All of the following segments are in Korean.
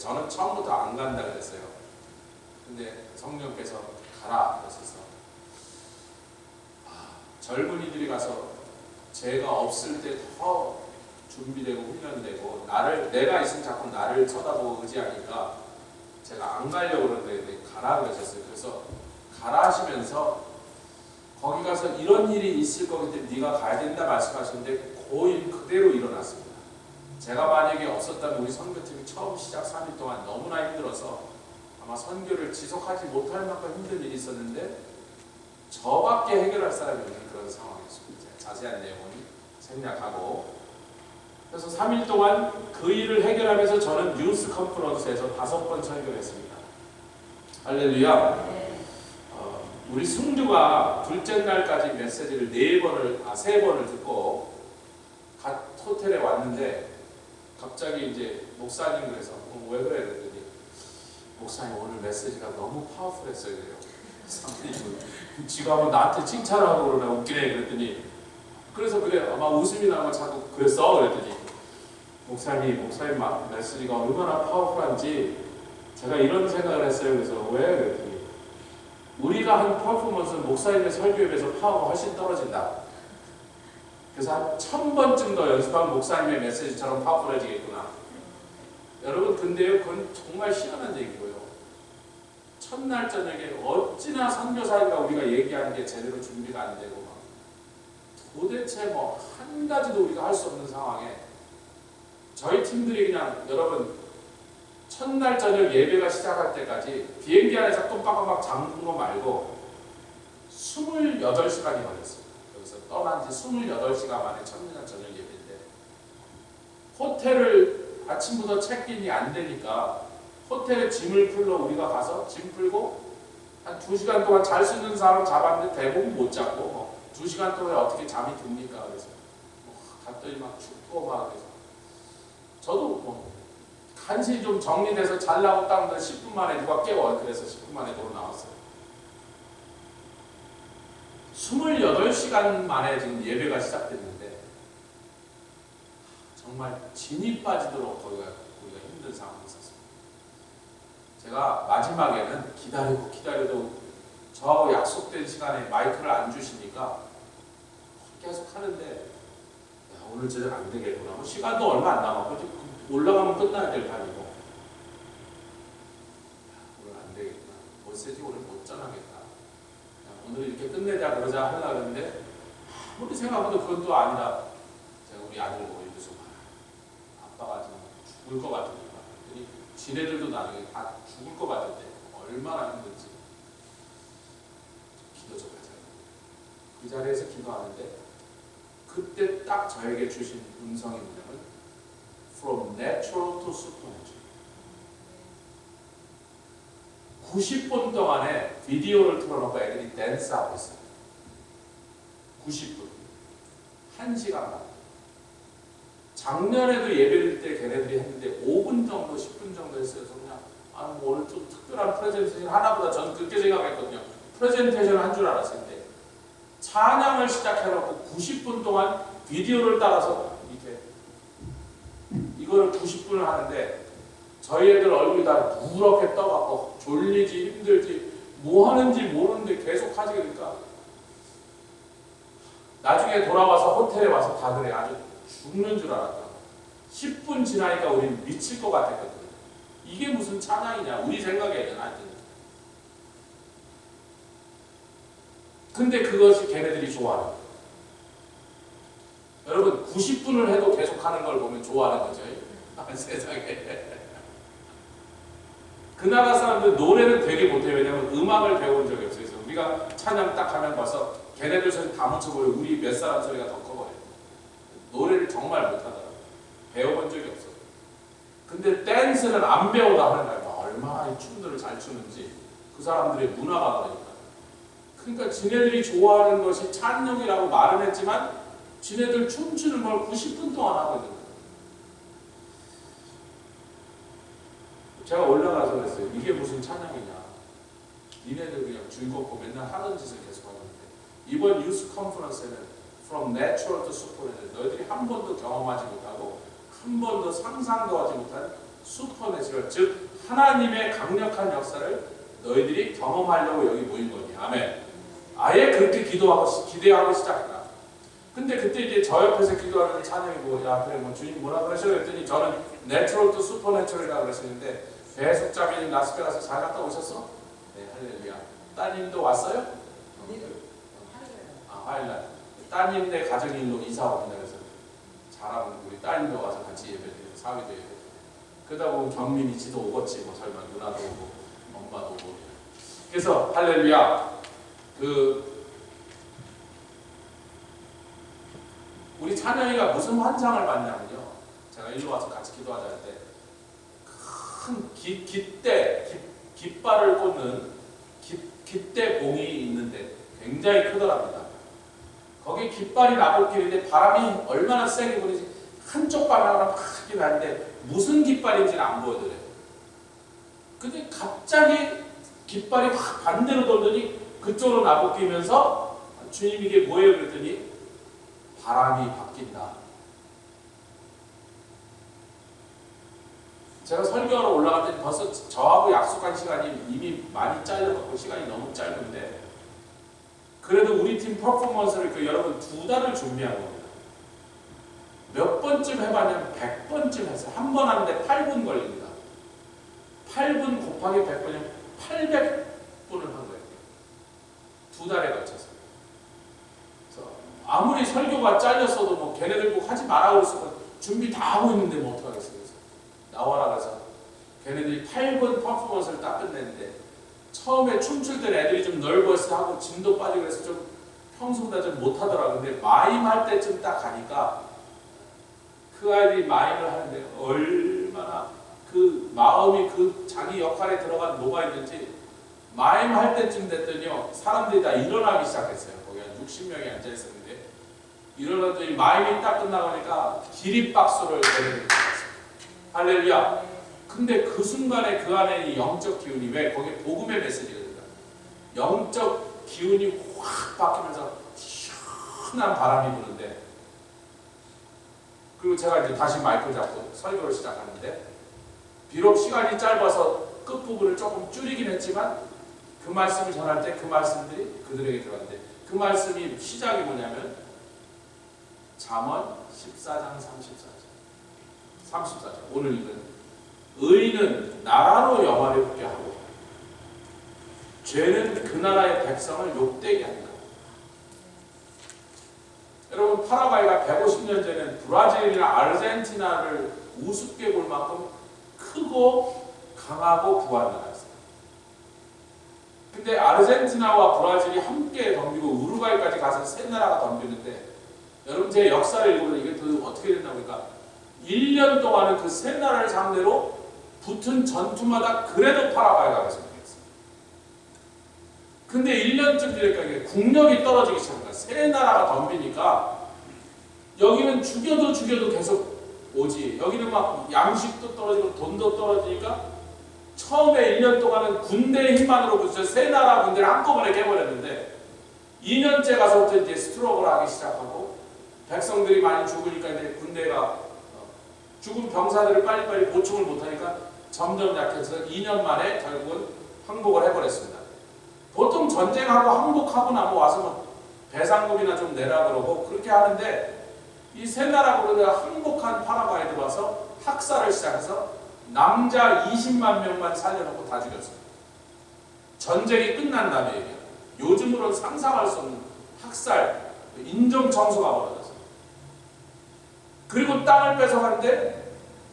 저는 처음부터 안 간다 그랬어요. 근데 성령께서 가라 그러셔서 젊은이들이 가서 제가 없을 때 더 준비되고 훈련되고 내가 있으면 자꾸 나를 쳐다보고 의지하니까 제가 안 가려고 그러는데 가라 그러셨어요. 그래서 가라 하시면서 거기 가서 이런 일이 있을 거기 때문에 네가 가야 된다 말씀하시는데 그 일 그대로 일어났습니다. 제가 만약에 없었다면 우리 선교팀이 처음 시작 3일 동안 너무나 힘들어서 아마 선교를 지속하지 못할 만큼 힘든 일이 있었는데 저밖에 해결할 사람이 없는 그런 상황이었습니다. 자세한 내용은 생략하고 그래서 3일 동안 그 일을 해결하면서 저는 뉴스 컨퍼런스에서 5번 설교를 했습니다. 할렐루야. 우리 승주가 둘째 날까지 메시지를 3번을 듣고 호텔에 왔는데 갑자기 이제 목사님 그래서 왜 그래 그랬더니 목사님 오늘 메시지가 너무 파워풀했어요 그래요. 상대님은 지가 뭐 나한테 칭찬하고 그러나 웃기네 그랬더니 그래서 그래 아마 웃음이 나면 자꾸 그랬어 그랬더니 목사님 메시지가 얼마나 파워풀한지 제가 이런 생각을 했어요. 그래서 왜 그랬더니 우리가 한 퍼포먼스는 목사님의 설교에 비해서 파워가 훨씬 떨어진다. 그래서 한 1000번쯤 더 연습하면 목사님의 메시지처럼 파워풀해지겠구나. 여러분 근데요 그건 정말 희한한 얘기고요. 첫날 저녁에 어찌나 선교사님과 우리가 얘기하는 게 제대로 준비가 안 되고 막 도대체 뭐 한 가지도 우리가 할 수 없는 상황에 저희 팀들이 그냥 여러분 첫날 저녁 예배가 시작할 때까지 비행기 안에서 똥방방 잠근 거 말고 28시간이 걸렸어요. 여기서 떠난 지 28시간 만에 첫날 저녁 예배인데 호텔을 아침부터 체크인이 안 되니까 호텔에 짐을 풀러 우리가 가서 짐 풀고 한 2시간 동안 잘 수 있는 사람 잡았는데 대부분 못 잡고 2시간 동안에 어떻게 잠이 듭니까? 그래서 갔더니 막 춥고 막 그래서 저도 간신히 좀 정리돼서 잘라고 딱 10분 만에 누가 깨워. 그래서 10분 만에 도로 나왔어요. 28시간 만에 지금 예배가 시작됐는데 정말 진이 빠지도록 우리가 힘든 상황이 있었습니다. 제가 마지막에는 기다려도 저하고 약속된 시간에 마이크를 안 주시니까 계속 하는데 야, 오늘 저녁 안 되겠구나. 시간도 얼마 안 남았고 올라가면 끝나야 될 판이고 오늘 안 되겠구나. 메시지 오늘 못 전하겠다. 오늘 이렇게 끝내자 그러자 하려고 했는데 아무리 생각해도 그건 또 아니라 제가 우리 아들 보고 이래서 아빠가 지금 죽을 것 같으니까 지네들도 나중에 다 죽을 것 같은데 얼마나 힘든지 기도 좀 하자. 그 자리에서 기도하는데 그때 딱 저에게 주신 음성이 뭐냐면 From natural to supernatural. 90분 동안에 비디오를 틀어놓고 애들이 댄스하고 있어요. 90분. 1시간 반. 작년에도 예배드릴 때 걔네들이 했는데 5분 정도, 10분 정도 했어요. 그냥 뭐 오늘 좀 특별한 프레젠테이션 하나보다 저는 그렇게 생각했거든요. 프레젠테이션 한 줄 알았는데 찬양을 시작해놓고 90분 동안 비디오를 따라서 이거를 90분을 하는데 저희 애들 얼굴이 다 누렇게 떠갖고 졸리지 힘들지 뭐 하는지 모르는데 계속 하지. 그러니까 나중에 돌아와서 호텔에 와서 다 그래. 아주 죽는 줄 알았다. 10분 지나니까 우리는 미칠 것 같았거든요. 이게 무슨 찬양이냐 우리 생각에는 하여튼. 근데 그것이 걔네들이 좋아하는 거예요. 여러분 90분을 해도 계속 하는 걸 보면 좋아하는 거죠. 세상에. 그 나라 사람들 노래는 되게 못해요. 왜냐면 음악을 배운 적이 없어요. 그래서 우리가 찬양 딱 하면 봐서 걔네들 소리 다 묻혀버려. 우리 몇 사람 소리가 더 커버려요. 노래를 정말 못하더라고요. 배워본 적이 없어요. 근데 댄스는 안 배우다 하는 거예요. 얼마나 이 춤들을 잘 추는지 그 사람들의 문화가 그러니까. 그러니까 지네들이 좋아하는 것이 찬양이라고 말은 했지만 지네들 춤추는 걸 90분 동안 하거든요. 제가 올라가서 그랬어요. 이게 무슨 찬양이냐. 니네들 그냥 즐겁고 맨날 하던 짓을 계속 하는데 이번 뉴스 컨퍼런스에는 From Natural to Supernatural 너희들이 한 번도 경험하지 못하고 한 번도 상상도 하지 못한 슈퍼내추럴, 즉 하나님의 강력한 역사를 너희들이 경험하려고 여기 모인 거니. 아멘. 아예 그렇게 기대하고 시작했다. 근데 그때 이제 저 옆에서 기도하는 찬양이고, 야 그래 뭐 주님 뭐라 그러셔 그랬더니 저는 내추럴 또 슈퍼내추럴이라고 그러시는데, 배숙자매님 라스베가스 잘 갔다 오셨어? 네, 할렐루야. 따님도 왔어요? 화요일날 따님네 가정이 일로 이사 옵니다. 그래서 잘하면 우리 따님도 와서 같이 예배드리고 사위도 예배. 그러다 보면 경민이 지도 오겠지. 뭐 설마 누나도 오고 엄마도 오고. 그래서 할렐루야. 우리 찬영이가 무슨 환상을 봤냐면요. 제가 일로 와서 같이 기도하자 할 때 큰 깃발을 꽂는 깃대 봉이 있는데 굉장히 크더랍니다. 거기 깃발이 나골길인데 바람이 얼마나 세게 부는지 한쪽 방향으로 크게 나는데 무슨 깃발인지는 안 보여드려요. 근데 갑자기 깃발이 확 반대로 돌더니 그쪽으로 나골끼면서 주님 이게 뭐예요? 그랬더니 바람이 바뀐다. 제가 설교하러 올라갈 때 벌써 저하고 약속한 시간이 이미 많이 잘려갖고 시간이 너무 짧은데, 그래도 우리 팀 퍼포먼스를 여러분 2달을 준비한 겁니다. 몇 번쯤 해봤냐면 100번쯤 했어요. 한 번 하는데 8분 걸립니다. 8분 곱하기 100번이면 800분을 한 거예요. 2달에 걸쳐서. 그래서 아무리 설교가 잘렸어도 뭐 걔네들 꼭 하지 말라고 했으면 준비 다 하고 있는데 뭐 어떡하겠어요. 그래서 나와라 그래서 걔네들이 8분 퍼포먼스를 딱 끝냈는데, 처음에 춤출 때는 애들이 좀 널버스 하고 짐도 빠지고 그래서 좀 평소보다 좀 못하더라고요. 근데 마임 할 때쯤 딱 가니까 그 아이들이 마임을 하는데 얼마나 그 마음이 그 자기 역할에 들어간 뭐가 있는지, 마임 할 때쯤 됐더니요 사람들이 다 일어나기 시작했어요. 거기 한 60명이 앉아 있었는데 일어나더니 마임이 딱 끝나가니까 기립박수를 내는 거예요. 할렐루야. 근데 그 순간에 그 안에 이 영적 기운이, 왜 거기 복음의 메시지거든요. 영적 기운이 확 바뀌면서 시원한 바람이 부는데, 그리고 제가 이제 다시 마이크 잡고 설교를 시작하는데, 비록 시간이 짧아서 끝부분을 조금 줄이긴 했지만 그 말씀을 전할 때 그 말씀들이 그들에게 들어갔는데, 그 말씀이 시작이 뭐냐면 잠언 14장 34절 오늘 읽은, 의인은 나라로 영화를 웃게 하고 죄는 그 나라의 백성을 욕되게 한다. 여러분 파라과이가 150년 전에는 브라질이나 아르헨티나를 우습게 볼 만큼 크고 강하고 부한 나라였어요. 근데 아르헨티나와 브라질이 함께 덤비고 우루과이까지 가서 세 나라가 덤비는데, 여러분 제 역사를 읽으면 이게 더 어떻게 됐나 보니까 1년 동안은 그 세 나라를 상대로 붙은 전투마다 그래도 파라과이가 승리했어요. 근데 1년쯤 되니까 국력이 떨어지기 시작한 거예요. 세 나라가 덤비니까 여기는 죽여도 계속 오지, 여기는 막 양식도 떨어지고 돈도 떨어지니까 처음에 1년 동안은 군대의 힘만으로 붙여서 세 나라 군대를 한꺼번에 깨버렸는데, 2년째 가서부터 이제 스트로크를 하기 시작하고 백성들이 많이 죽으니까 이제 군대가 죽은 병사들을 빨리빨리 보충을 못하니까 점점 약해서 2년 만에 결국은 항복을 해버렸습니다. 보통 전쟁하고 항복하고 나면 와서 뭐 배상금이나 좀 내라 그러고 그렇게 하는데, 이 세 나라 군대가 항복한 파라과이에 와서 학살을 시작해서 남자 20만 명만 살려놓고 다 죽였어요. 전쟁이 끝난 다음에 얘기해요. 요즘으로는 상상할 수 없는 학살, 인종청소가 벌어졌어요. 그리고 땅을 뺏어가는데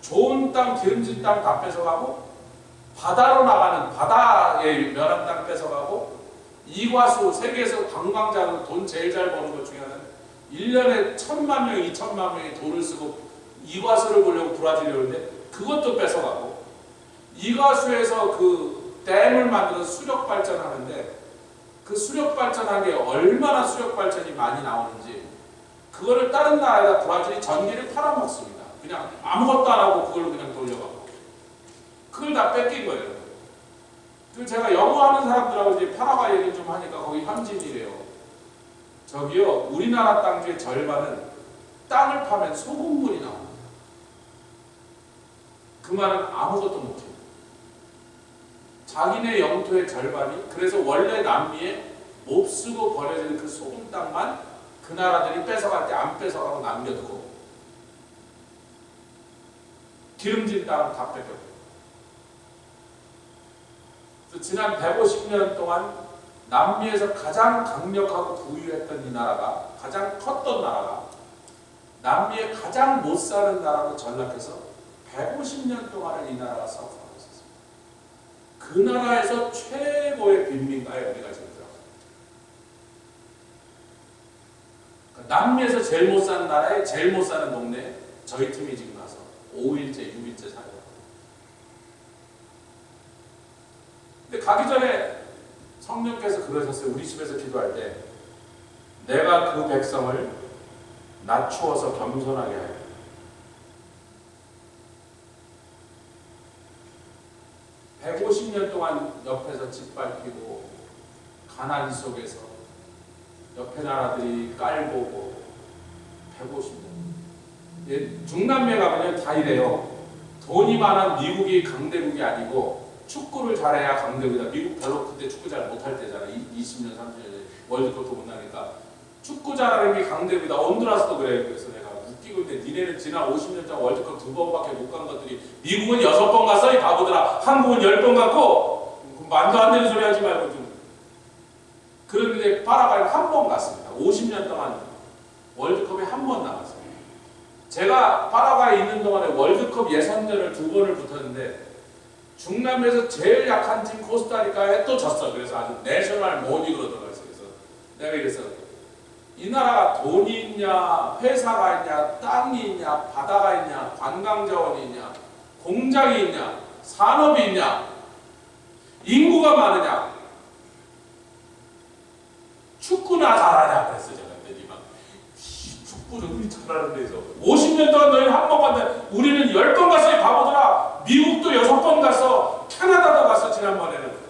좋은 땅, 기름진 땅 다 뺏어가고, 바다로 나가는 바다의 면한 땅 뺏어가고, 이과수, 세계에서 관광자로 돈 제일 잘 버는 것 중에 하나는 1년에 1,000만 명, 2,000만 명이 돈을 쓰고 이과수를 보려고 브라질에 오는데 그것도 뺏어가고, 이과수에서 그 댐을 만들어서 수력 발전하는데 그 수력 발전한 게 얼마나 수력 발전이 많이 나오는지, 그거를 다른 나라에다 브라질이 전기를 팔아먹습니다. 그냥 아무것도 안 하고 그걸로 그냥 돌려가고, 그걸 다 뺏긴 거예요. 그리고 제가 영어 하는 사람들하고 이제 파라과이 얘기 좀 하니까 거기 현지인이래요. 저기요, 우리나라 땅 중에 절반은 땅을 파면 소금물이 나옵니다. 그 말은 아무것도 못해요. 자기네 영토의 절반이, 그래서 원래 남미에 몹쓰고 버려진 그 소금 땅만 그 나라들이 뺏어갈 때 안 뺏어가고 남겨두고 기름진 땅은 다 뺏겼고. 지난 150년 동안 남미에서 가장 강력하고 부유했던 이 나라가, 가장 컸던 나라가 남미에 가장 못 사는 나라로 전락해서 150년 동안을 이 나라가 싸우고 있었습니다. 그 나라에서 최고의 빈민가에 우리가 지금 들어갑니다. 그러니까 남미에서 제일 못 사는 나라에 제일 못 사는 동네에 저희 팀이 지금 가서 5일째, 6일째 살아요. 근데 가기 전에 성령께서 그러셨어요. 우리 집에서 기도할 때 내가 그 백성을 낮추어서 겸손하게 하여 주 150년 동안 옆에서 짓밟히고 가난 속에서 옆에 나라들이 깔보고 150년. 중남미에 가면 다 이래요. 돈이 많은 미국이 강대국이 아니고 축구를 잘해야 강대국이다. 미국 별로 그때 축구 잘 못할 때잖아. 20년, 30년 월드컵도 못 나니까. 축구 잘하는 게 강대국이다. 온두라스도 그래. 그래서 내가 웃기고 있는데 니네는 지난 50년 전 월드컵 2번밖에 못 간 것들이 미국은 6번 갔어? 이 바보들아. 한국은 10번 갔고 말도 안 되는 소리 하지 말고 좀. 그런데 파라과이는 한 번 갔습니다. 50년 동안 월드컵에 한 번 나갔어요. 제가 파라과이에 있는 동안에 월드컵 예선전을 2번을 붙었는데 중남미에서 제일 약한 팀 코스타리카에 또 졌어. 그래서 아주 내셔널 모닝으로 들어갔어요. 그래서 내가 이랬어. 이 나라가 돈이 있냐, 회사가 있냐, 땅이 있냐, 바다가 있냐, 관광자원이 있냐, 공장이 있냐, 산업이 있냐, 인구가 많으냐, 축구나 잘하냐 그랬어. 제가 그랬더니 막 축구를 우리 잘하는 데서 50년 동안 너희는 한 번 갔는데 우리는 10번 갔어. 이 바보들아. 미국도 6번 갔어. 캐나다도 갔어. 지난번에는.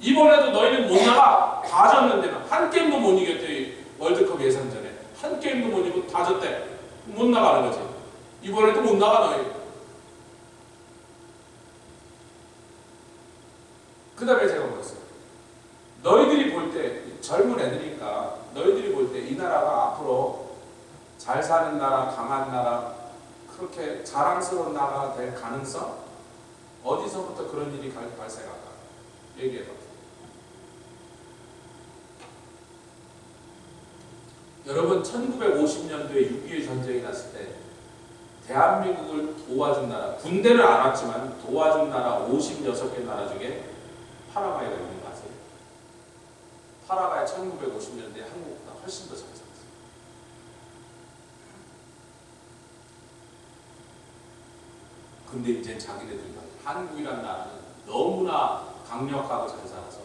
이번에도 너희는 못 나가. 다 졌는데 한 게임도 못 이겼대. 월드컵 예선전에 한 게임도 못 이기고 다 졌대. 못 나가는 거지. 이번에도 못 나가 너희. 그 다음에 제가 물었어요. 너희들이 볼 때 젊은 애들이니까 너희들이 볼 때 이 나라가 앞으로 잘 사는 나라, 강한 나라, 그렇게 자랑스러운 나라가 될 가능성? 어디서부터 그런 일이 발생할까? 얘기해봐. 여러분 1950년도에 6.25 전쟁이 났을 때 대한민국을 도와준 나라, 군대는 안 왔지만 도와준 나라 56개 나라 중에 파라과이가 있는 거 아세요? 파라과이 1950년대에 한국보다 훨씬 더 잘 살았어요. 근데 이제 자기네들이 한국이란 나라는 너무나 강력하고 잘 살아서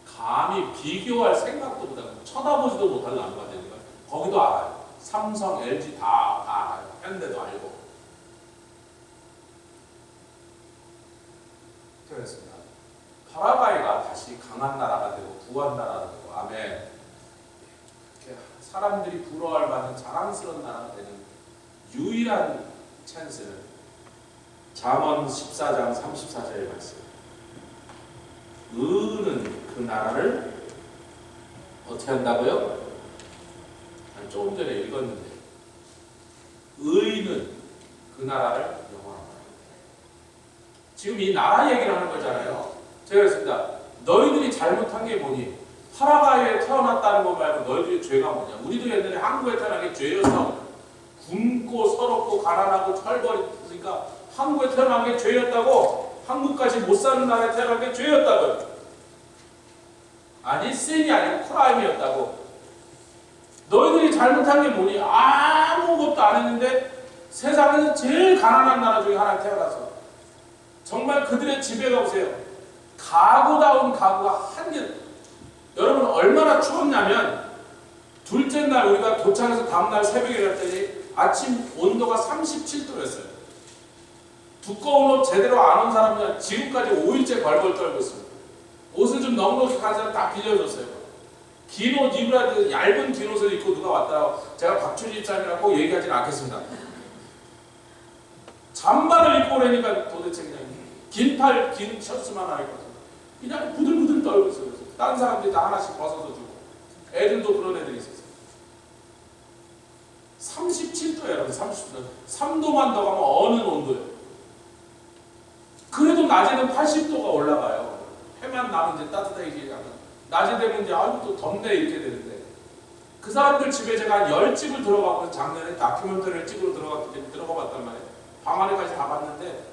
감히 비교할 생각도 못하고 쳐다보지도 못할 나라가 되는 거예요. 거기도 알아요. 삼성, LG 다 알아요. 현대도 알고. 그렇습니다. 파라과이가 다시 강한 나라가 되고 부한 나라가 되고 아멘. 사람들이 부러워할 만한 자랑스러운 나라가 되는 유일한 찬스는 잠언 14장 34절의 말씀. 의는 그 나라를 어떻게 한다고요? 조금 전에 읽었는데 의는 그 나라를 영원하게. 지금 이 나라 얘기를 하는 거잖아요. 제가 그랬습니다. 너희들이 잘못한 게 뭐니? 파라과이에 태어났다는 거 말고 너희들이 죄가 뭐냐? 우리도 옛날에 한국에 태어난 게 죄였어. 굶고 서럽고 가난하고 철벌있으니까 한국에 태어난 게 죄였다고. 한국까지 못 사는 나라에 태어난 게 죄였다고요. 아니 신이 아니고 크라임이었다고. 너희들이 잘못한 게 뭐니? 아무것도 안 했는데 세상에서 제일 가난한 나라 중에 하나에 태어나서 정말 그들의 집에 가보세요. 가구다운 가구가 한 개. 여러분 얼마나 추웠냐면 둘째 날 우리가 도착해서 다음날 새벽에 일어났더니 아침 온도가 37도였어요. 두꺼운 옷 제대로 안 온 사람은 지금까지 5일째 벌벌 떨고 있습니다. 옷을 좀 넉넉히 간 사람 다 빌려줬어요. 긴 옷 입으라 해도 얇은 긴 옷을 입고 누가 왔다고 제가 박춘희 집사님이랑 꼭 얘기하지는 않겠습니다. 잠바를 입고 오려니까 도대체 그냥 긴 셔츠만 하나 입고 그냥 부들부들 떨고 있어요. 다른 사람들이 다 하나씩 벗어서 주고 애들도 그런 애들이 있었어요. 37도예요. 여러분 30도. 3도만 더 가면 어느 온도예요. 그래도 낮에는 80도가 올라가요. 해만 나면 이제 따뜻하게 하면 낮에 되면 이제 아유 또 덥네 이렇게 되는데 그 사람들 집에 제가 한 10집을 들어가고 작년에 다큐멘터리를 찍으러 들어갔기 때문에 들어가 봤단 말이에요. 방 안에까지 다 봤는데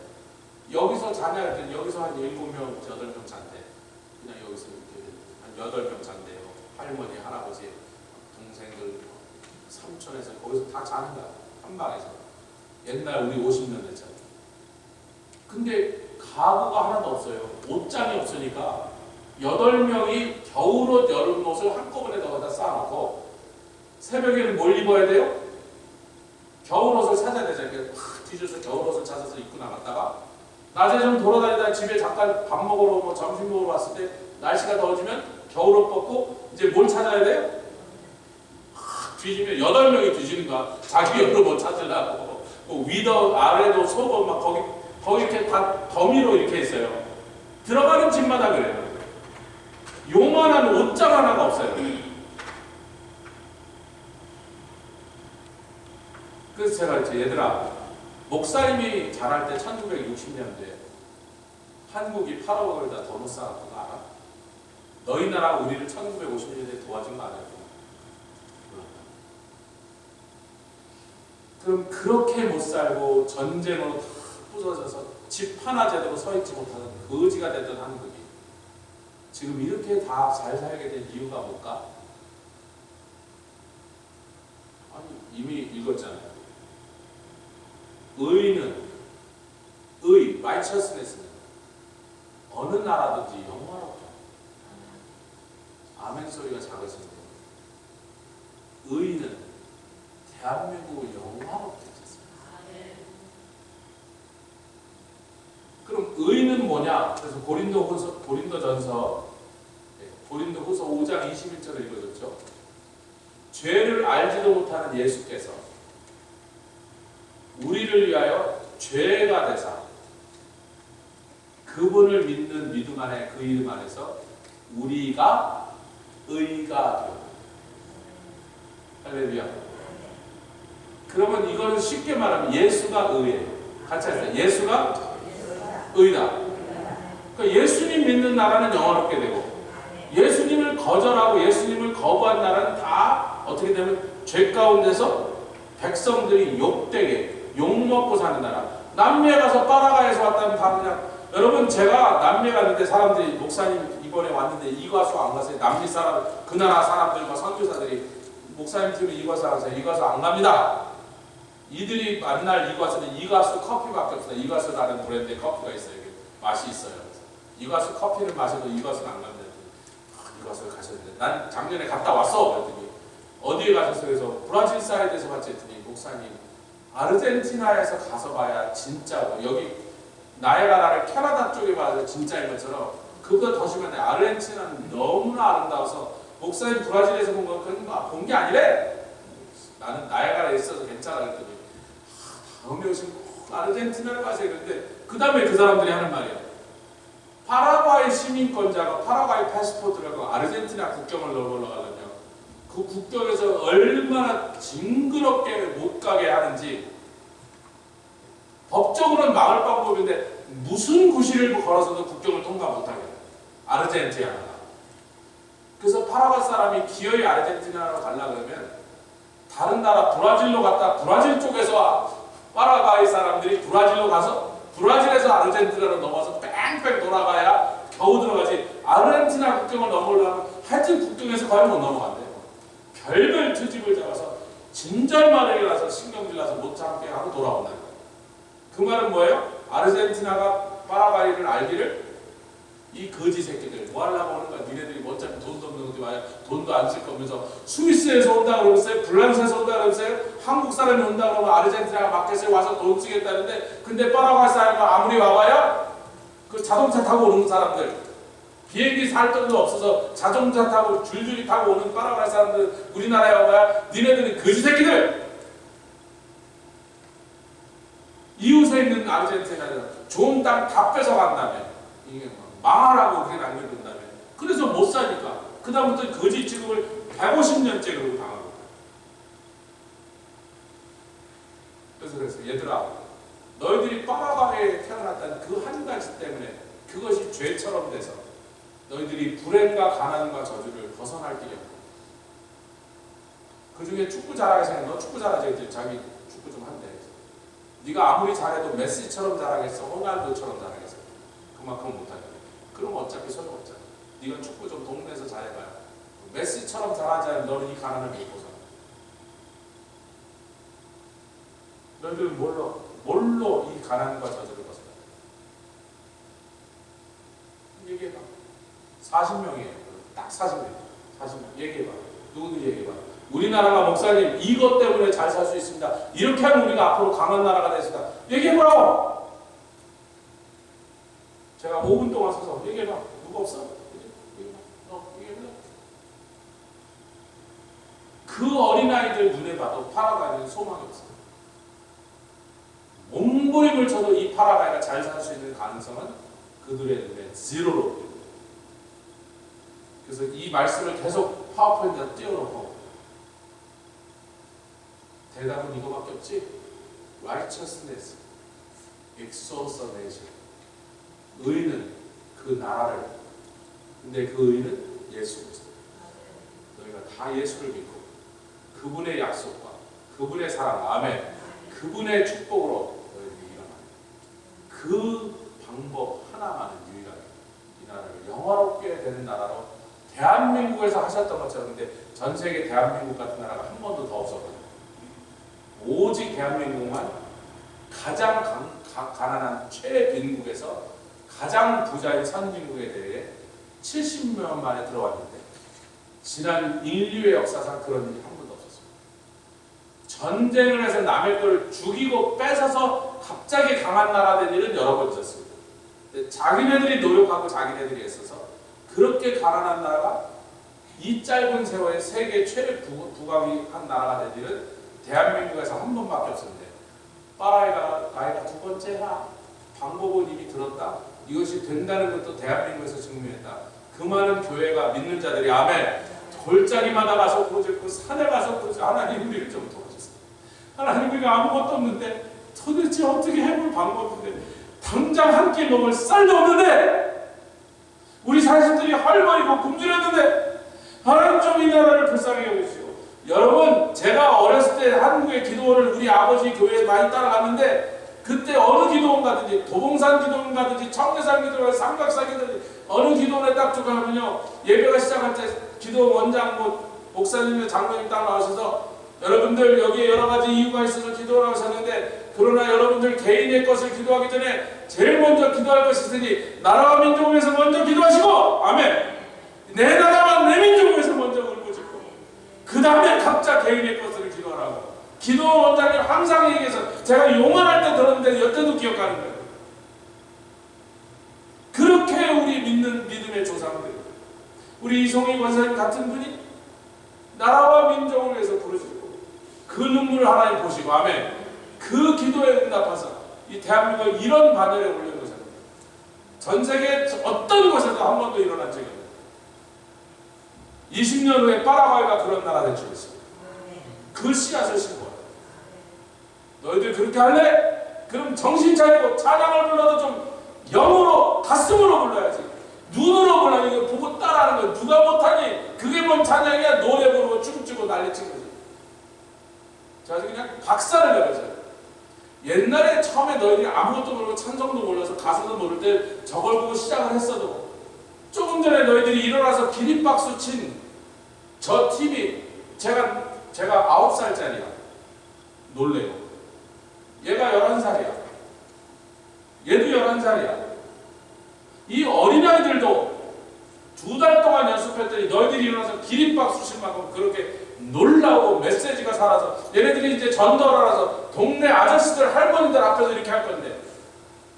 여기서 자냐 했더니 여기서 한 7명, 8명 잔대. 그냥 여기서 이렇게 한 8명 잔대요. 할머니, 할아버지, 동생들, 삼촌에서 거기서 다 자는 거야. 한 방에서. 옛날 우리 50년 됐잖아. 근데 가구가 하나도 없어요. 옷장이 없으니까 8명이 겨울옷, 여름옷을 한꺼번에 넣어다 쌓아놓고 새벽에는 뭘 입어야 돼요? 겨울옷을 찾아야 되잖아요. 이렇게 확 뒤져서 겨울옷을 찾아서 입고 나갔다가 낮에 좀 돌아다니다 집에 잠깐 밥 먹으러 뭐 점심 먹으러 왔을 때 날씨가 더워지면 겨울옷 벗고 이제 뭘 찾아야 돼요? 뒤지면 8명이 뒤지는 거야. 자기 여름옷 찾으려고. 위도 아래도 속옷 막 거기 이렇게 다 더미로 이렇게 있어요. 들어가는 집마다 그래요. 요만한 옷장 하나가 없어요. 그래서 제가 이제 얘들아 목사님이 자랄 때 1960년대 한국이 8억을 다 더 못 쌓았던 거 알아? 너희 나라가 우리를 1950년대에 도와준 거 아니야? 그럼 그렇게 못 살고 전쟁으로 다 부서져서 집 하나 제대로 서 있지 못하는 거지가 됐던 한국이 지금 이렇게 다 잘 살게 된 이유가 뭘까? 아니 이미 읽었잖아요. righteousness는 어느 나라든지 영화롭다. 아멘 소리가 작으신데 의는 대한민국을 영화롭게 했습니다. 그럼 의는 뭐냐? 그래서 고린도전서 5장 21절을 읽어줬죠. 죄를 알지도 못하는 예수께서 우리를 위하여 죄가 되사 그분을 믿는 믿음 안에 그 이름 안에서 우리가 의가 되어. 할렐루야. 그러면 이거는 쉽게 말하면 예수가 의예요. 같이 하세요. 예수가 의다. 그러니까 예수님 믿는 나라는 영화롭게 되고 예수님을 거절하고 예수님을 거부한 나라는 다 어떻게 되면 죄 가운데서 백성들이 욕되게 욕먹고 사는 나라. 남미에 가서 파라과에서 왔다면 다 그냥 여러분 제가 남미에 갔는데 사람들이 목사님 이번에 왔는데 이과수 안 가세요? 남미 사람 그 나라 사람들과 선교사들이 목사님 팀에 이과수 안 가세요? 이과수 안 갑니다. 이들이 만날 이과수는 이과수 커피밖에 없어요. 이과수 다른 브랜드의 커피가 있어요. 맛이 있어요. 이과수 커피를 마셔도 이과수는 안 갑니다. 이과수를 가셨는데 난 작년에 갔다 왔어. 그랬더니 어디에 가셨어요? 그래서 브라질 사이드에서 갔지 했더니 목사님 아르헨티나에서 가서 봐야 진짜고 여기 나이아가라를 캐나다 쪽에 봐서 진짜인 것처럼 그보다 더 심한데 아르헨티나는 너무나 아름다워서 목사님 브라질에서 본 건 그런 거 본 게 아니래. 나는 나이아가라에 있어서 괜찮아 그랬더니 다음에 오시면 꼭 아르헨티나를 가세요. 그런데 그 다음에 그 사람들이 하는 말이야. 파라과이 시민권자가 파라과이 패스포트를 하고 아르헨티나 국경을 넘어가려면 그 국경에서 얼마나 징그럽게 못 가게 하는지 법적으로는 막을 방법인데 무슨 구실을 걸어서도 국경을 통과 못하게 해요. 아르헨티나가. 그래서 파라과이 사람이 기어이 아르헨티나로 가려고 그러면 다른 나라 브라질로 갔다 브라질 쪽에서 파라과이 사람들이 브라질로 가서 브라질에서 아르헨티나로 넘어서 뺑뺑 돌아가야 겨우 들어가지 아르헨티나 국경을 넘으려면 하여튼 국경에서 거의 못 넘어간대요. 별별 트집을 잡아서 진절마력이 나서 신경질 나서 못 참게 하고 돌아온다는 거예요. 그 말은 뭐예요? 아르헨티나가 파라과이를 알기를 이 거지 새끼들 뭐 하려고 오는 거야. 니네들이 어차피 돈도 없는 것도 와요. 돈도 안 쓸 거면서 스위스에서 온다 그러면서요. 프랑스에서 온다 그러면서요. 한국 사람이 온다 그러면 아르헨티나가 마켓에 와서 돈 쓰겠다는데 근데 파라과이 사람이 아무리 와봐야 그 자동차 타고 오는 사람들 비행기 살 돈도 없어서 자동차 타고 줄줄이 타고 오는 파라과이 사람들 우리나라에 와봐야 니네들은 거지 새끼들 이웃에 있는 아르헨티나는 좋은 땅 다 뺏어간다며, 이게 망하라고 그렇게 남겨둔다며. 그래서 못 사니까 그다음부터 거짓 지급을 150년째 그러고 당하고. 그래서 얘들아, 너희들이 파라과이에 태어났다는 그 한 가지 때문에 그것이 죄처럼 돼서 너희들이 불행과 가난과 저주를 벗어날 길이 없고. 그 중에 축구 잘하게 생겨. 너 축구 잘하지? 자기 축구 좀 한대. 네가 아무리 잘해도 메시처럼 잘하겠어? 호날두처럼 잘하겠어? 그만큼 못하게. 그럼 어차피 소용없잖아. 네가 축구 좀 동네에서 잘해봐요. 메시처럼 잘하지 않으면 너는 이 가난을 못 벗어나. 너희들은 뭘로 이 가난과 저주를 벗어나? 얘기해봐. 40명이에요. 딱 40명. 40명. 얘기해봐. 누구들 얘기해봐. 우리나라가 목사님 이것 때문에 잘 살 수 있습니다. 이렇게 하면 우리가 앞으로 강한 나라가 되겠습니다. 얘기해보라고. 제가 5분 동안 서서 얘기해봐. 누구 없어? 얘기해봐. 얘기해봐. 그 어린아이들 눈에 봐도 파라과이는 소망이 없어요. 몸부림을 쳐도 이 파라과이가 잘 살 수 있는 가능성은 그들의 눈에 제로로 보입니다. 그래서 이 말씀을 계속 파워포인트에 띄워놓고 대답은 이거밖에 없지. righteousness exalts a nation. 의는 그 나라를. 근데 그 의는 예수 그리스도. 너희가 다 예수를 믿고 그분의 약속과 그분의 사랑, 아멘, 그분의 축복으로 너희들이 일어나는 그 방법 하나만은 유일하게 이 나라를 영화롭게 되는 나라로 대한민국에서 하셨던 것처럼. 근데 전 세계 대한민국 같은 나라가 한 번도 더 없었거든요. 오직 대한민국만 가장 가난한 최빈국에서 가장 부자인 선진국에 대해 70년 만에 들어왔는데 지난 인류의 역사상 그런 일이 한 번도 없었습니다. 전쟁을 해서 남의 걸 죽이고 뺏어서 갑자기 강한 나라 된 일은 여러 번 있었습니다. 근데 자기네들이 노력하고 자기네들이 애써서 그렇게 가난한 나라가 이 짧은 세월에 세계 최부강한 나라가 된 일은 대한민국에서 한 번밖에 없었는데, 파라과이가 두 번째야. 방법은 이미 들었다. 이것이 된다는 것도 대한민국에서 증명했다. 그 많은 교회가 믿는 자들이 아멘. 골짜기마다 가서 부르짖고 산에 가서 부르짖고 하나님 우리를 좀 도와주세요. 하나님 우리가 아무것도 없는데 도대체 어떻게 해볼 방법인데 당장 한 끼 먹을 쌀도 없는데 우리 자식들이 헐거리고 굶주렸는데 하나님 좀 이 나라를 불쌍히 여기시오. 여러분, 제가 어렸을 때 한국의 기도원을 우리 아버지 교회에 많이 따라갔는데 그때 어느 기도원 가든지 도봉산 기도원 가든지 청계산 기도원, 삼각산 기도원 어느 기도원에 딱 들어가면요, 예배가 시작할 때 기도원 원장 목사님과 장로님 딱 나오셔서 여러분들 여기에 여러 가지 이유가 있어서 기도를 하셨는데 그러나 여러분들 개인의 것을 기도하기 전에 제일 먼저 기도할 것이 있으니 나라와 민족을 위해서 먼저 기도하시고 아멘. 내 나라와 내 민족을 위해서 먼저 울부짖고 그 다음에 각자 개인의 것을 기도하라고 기도 원장님 항상 얘기해서 제가 용언할 때 들었는데 여태도 기억하는 거예요. 그렇게 우리 믿는 믿음의 조상들, 우리 이송희 권사님 같은 분이 나라와 민족을 위해서 부르짖고 그 눈물을 하나님 보시고 아멘. 그 기도에 응답하서 이 대한민국을 이런 바늘에 올린 것은 전 세계 어떤 곳에도 한 번도 일어난 적이 없어요. 20년 후에 파라과이가 그런 나라 될 줄 있습니다. 그 씨앗을 심고 너희들 그렇게 할래? 그럼 정신 차리고 찬양을 불러도 좀 영으로 가슴으로 불러야지. 눈으로 불러. 이거 보고 따라하는 거 누가 못하니? 그게 뭔 찬양이야? 노래 부르고 춤추고 난리친 거지. 자, 그냥 박살을 내버려요. 옛날에 처음에 너희들이 아무것도 모르고 찬송도 몰라서 가사도 모를 때 저걸 보고 시작을 했어도 조금 전에 너희들이 일어나서 기립박수 친 저 팀이 제가 9살짜리야. 놀래요. 얘가 11살이야. 얘도 11살이야. 이 어린아이들도 2달 동안 연습했더니 너희들이 일어나서 기립박수 칠 만큼 그렇게 놀라고 메시지가 살아서 얘네들이 이제 전도를 알아서 동네 아저씨들 할머니들 앞에서 이렇게 할 건데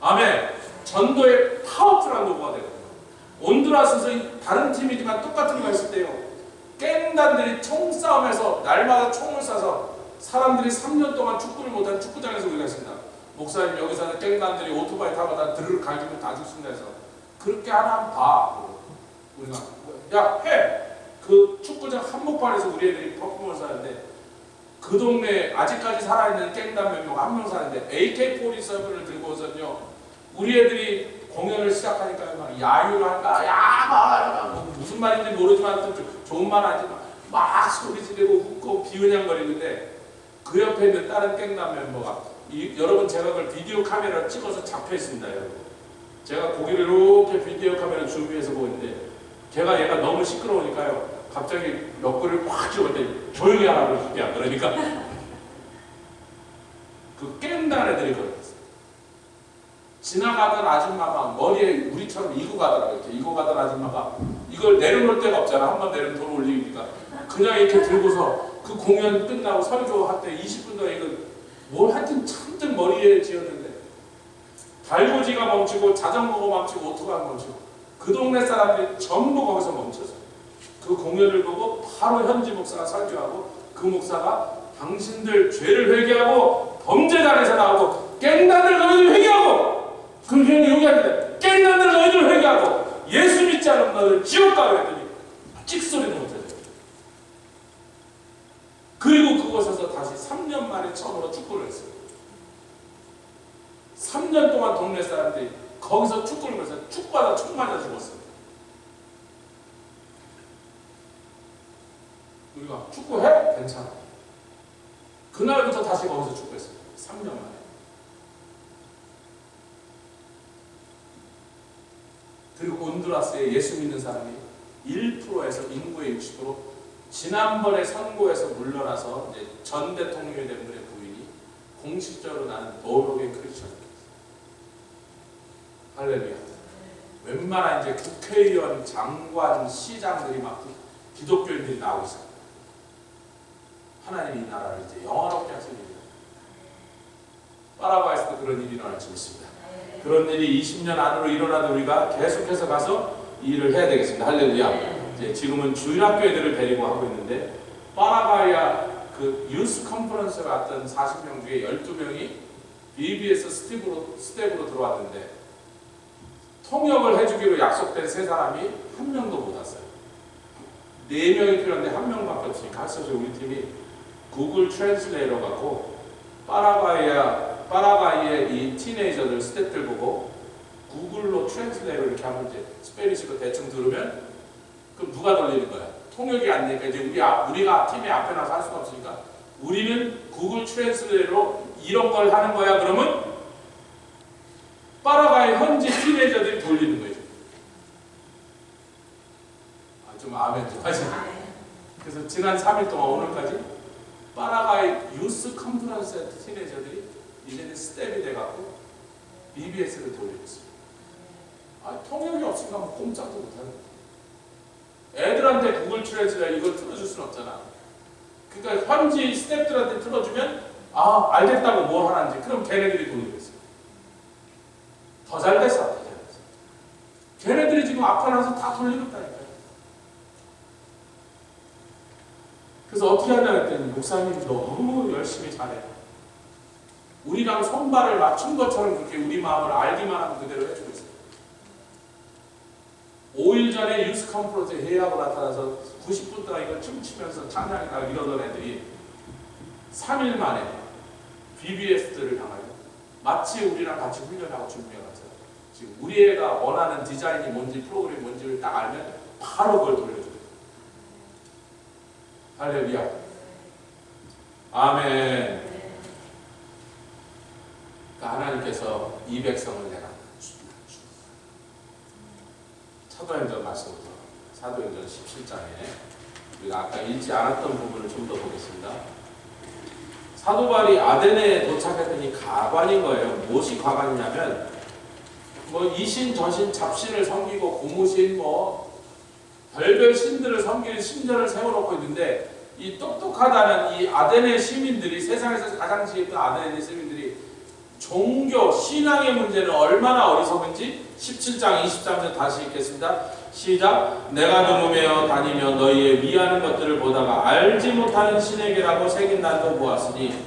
아멘. 전도의 파워풀한 노고가 되거든요. 온두라스에서 다른 팀이지만 똑같은 거 했을 때요, 깽단들이 총싸움에서 날마다 총을 쏴서 사람들이 3년 동안 축구를 못한 축구장에서 우리가 했습니다. 목사님 여기서는 깽단들이 오토바이 타고 다 드르륵 갈기면 다 죽습니다 해서 그렇게 하나 봐. 우리가 야 해! 그 축구장 한복판에서 우리 애들이 퍼포먼스 하는데 그 동네에 아직까지 살아있는 깽단 몇 명 한 명 사는데 AK-47을 들고서는요 우리 애들이 공연을 시작하니까 막 야유를 한다. 야 무슨 말인지 모르지만 좋은 말 하지 막 소리 지르고 웃고 비은양거리는데 그 옆에 있는 다른 깽단 멤버가 여러분 제가 그걸 비디오 카메라로 찍어서 잡혀 있습니다. 여러분. 제가 고기를 이렇게 비디오 카메라 준비해서 보고 있는데 얘가 너무 시끄러우니까요. 갑자기 몇 그릇 확 찍었더니 조용히 하라고 그러니까 그러니까 그 깽단 애들이 그랬어요. 지나가던 아줌마가 머리에 우리처럼 이고 가더라고요. 이렇게 이고 가던 아줌마가 이걸 내려놓을 데가 없잖아. 한번 내리면 돈 올리니까 그냥 이렇게 들고서 그 공연 끝나고 설교할 때 20분 동안 이거 뭘 하여튼 잔뜩 머리에 지었는데 달고지가 멈추고 자전거가 멈추고 오토바이가 멈추고 그 동네 사람들이 전부 거기서 멈춰서 그 공연을 보고 바로 현지 목사가 설교하고 그 목사가 당신들 죄를 회개하고 범죄단에서 나오고 깽단을 너희들 회개하고 그 형이 여기 앉는데 깽단을 너희들 회개하고 예수 믿지 않으면 너희들 지옥 가고 했더니 찍소리도 못하죠. 그리고 그곳에서 다시 3년 만에 처음으로 축구를 했어요. 3년 동안 동네 사람들이 거기서 축구를 해서 축구하다 총 맞아 죽었어요. 우리가 축구해? 괜찮아. 그날부터 다시 거기서 축구했어요. 3년 만에. 그리고 온두라스에 예수 믿는 사람이 1%에서 인구의 60% 지난번에 선거에서 물러나서 이제 전 대통령이 된 분의 부인이 공식적으로 나는 노력의 크리스천이었어요. 할렐루야. 웬만한 이제 국회의원, 장관, 시장들이 막 기독교인들이 나오고 있어요. 하나님이 이 나라를 이제 영원롭게 하실 일이다. 파라과이에서도 그런 일이 일어날 수 있습니다. 그런 일이 20년 안으로 일어나도 우리가 계속해서 가서 이 일을 해야 되겠습니다. 할렐루야. 이제 지금은 주일학교 애들을 데리고 하고 있는데 파라과이아 그 유스 컨퍼런스 갔던 40명 중에 12명이 BBS 스텝으로 들어왔는데 통역을 해주기로 약속된 3사람이 한 명도 못 왔어요. 4명이 필요한데 1명밖에 없으니까 그래서 우리 팀이 구글 트랜슬레이터 갖고 파라과이의 이 티네이저들 스텝들 보고 구글로 트랜슬레이터 이렇게 하면 이제 스페니쉬로 대충 들으면 그럼 누가 돌리는 거야? 통역이 안 되니까 이제 우리가 팀의 앞에 나서 할 수가 없으니까 우리는 구글 트랜슬레이터로 이런 걸 하는 거야. 그러면 파라과이 현지 티네이저들이 돌리는 거죠. 좀 아멘 좀 하지. 그래서 지난 3일 동안 오늘까지 파라과이 유스 컨퍼런스 티네이저들이 이제는 스텝이 돼갖고 BBS를 돌리고 있어요. 통역이 없으니까 뭐 꼼짝도 못하는 거예요. 애들한테 구글 트랜슬레이터 이걸 틀어줄 수는 없잖아. 그러니까 현지 스텝들한테 틀어주면 알겠다고 뭘 하는지 그럼 걔네들이 돌리고 있어요. 더 잘 됐어. 더 잘 됐어. 걔네들이 지금 앞에 나서 다 돌리고 있다니까요. 그래서 어떻게 하냐 했더니 목사님이 너무 열심히 잘해. 우리랑 손발을 맞춘 것처럼 그렇게 우리 마음을 알기만 하면 그대로 해주고 있어요. 5일 전에 유스 컨퍼런스에 회의하고 나타나서 90분 동안 이걸 춤추면서 찬양하고 이러던 애들이 3일 만에 BBS들을 향하여 마치 우리랑 같이 훈련하고 준비해가서 지금 우리 애가 원하는 디자인이 뭔지 프로그램이 뭔지를 딱 알면 바로 그걸 돌려줘요. 할렐루야. 아멘. 그러니까 하나님께서 이 백성을 내가 사도행전 말씀부터 사도행전 17장에 우리가 아까 읽지 않았던 부분을 좀 더 보겠습니다. 사도 바울이 아데네에 도착했더니 가관인 거예요. 무엇이 가관이냐면 이신 저신 잡신을 섬기고 고무신 별별 신들을 섬기는 신전을 세워놓고 있는데 이 똑똑하다는 이 아데네 시민들이 세상에서 가장 지혜있던 아데네 시민들이 종교, 신앙의 문제는 얼마나 어리석은지 17장 23절 다시 읽겠습니다. 시작. 내가 눈으며 다니며 너희의 위하는 것들을 보다가 알지 못하는 신에게라고 새긴 난도 보았으니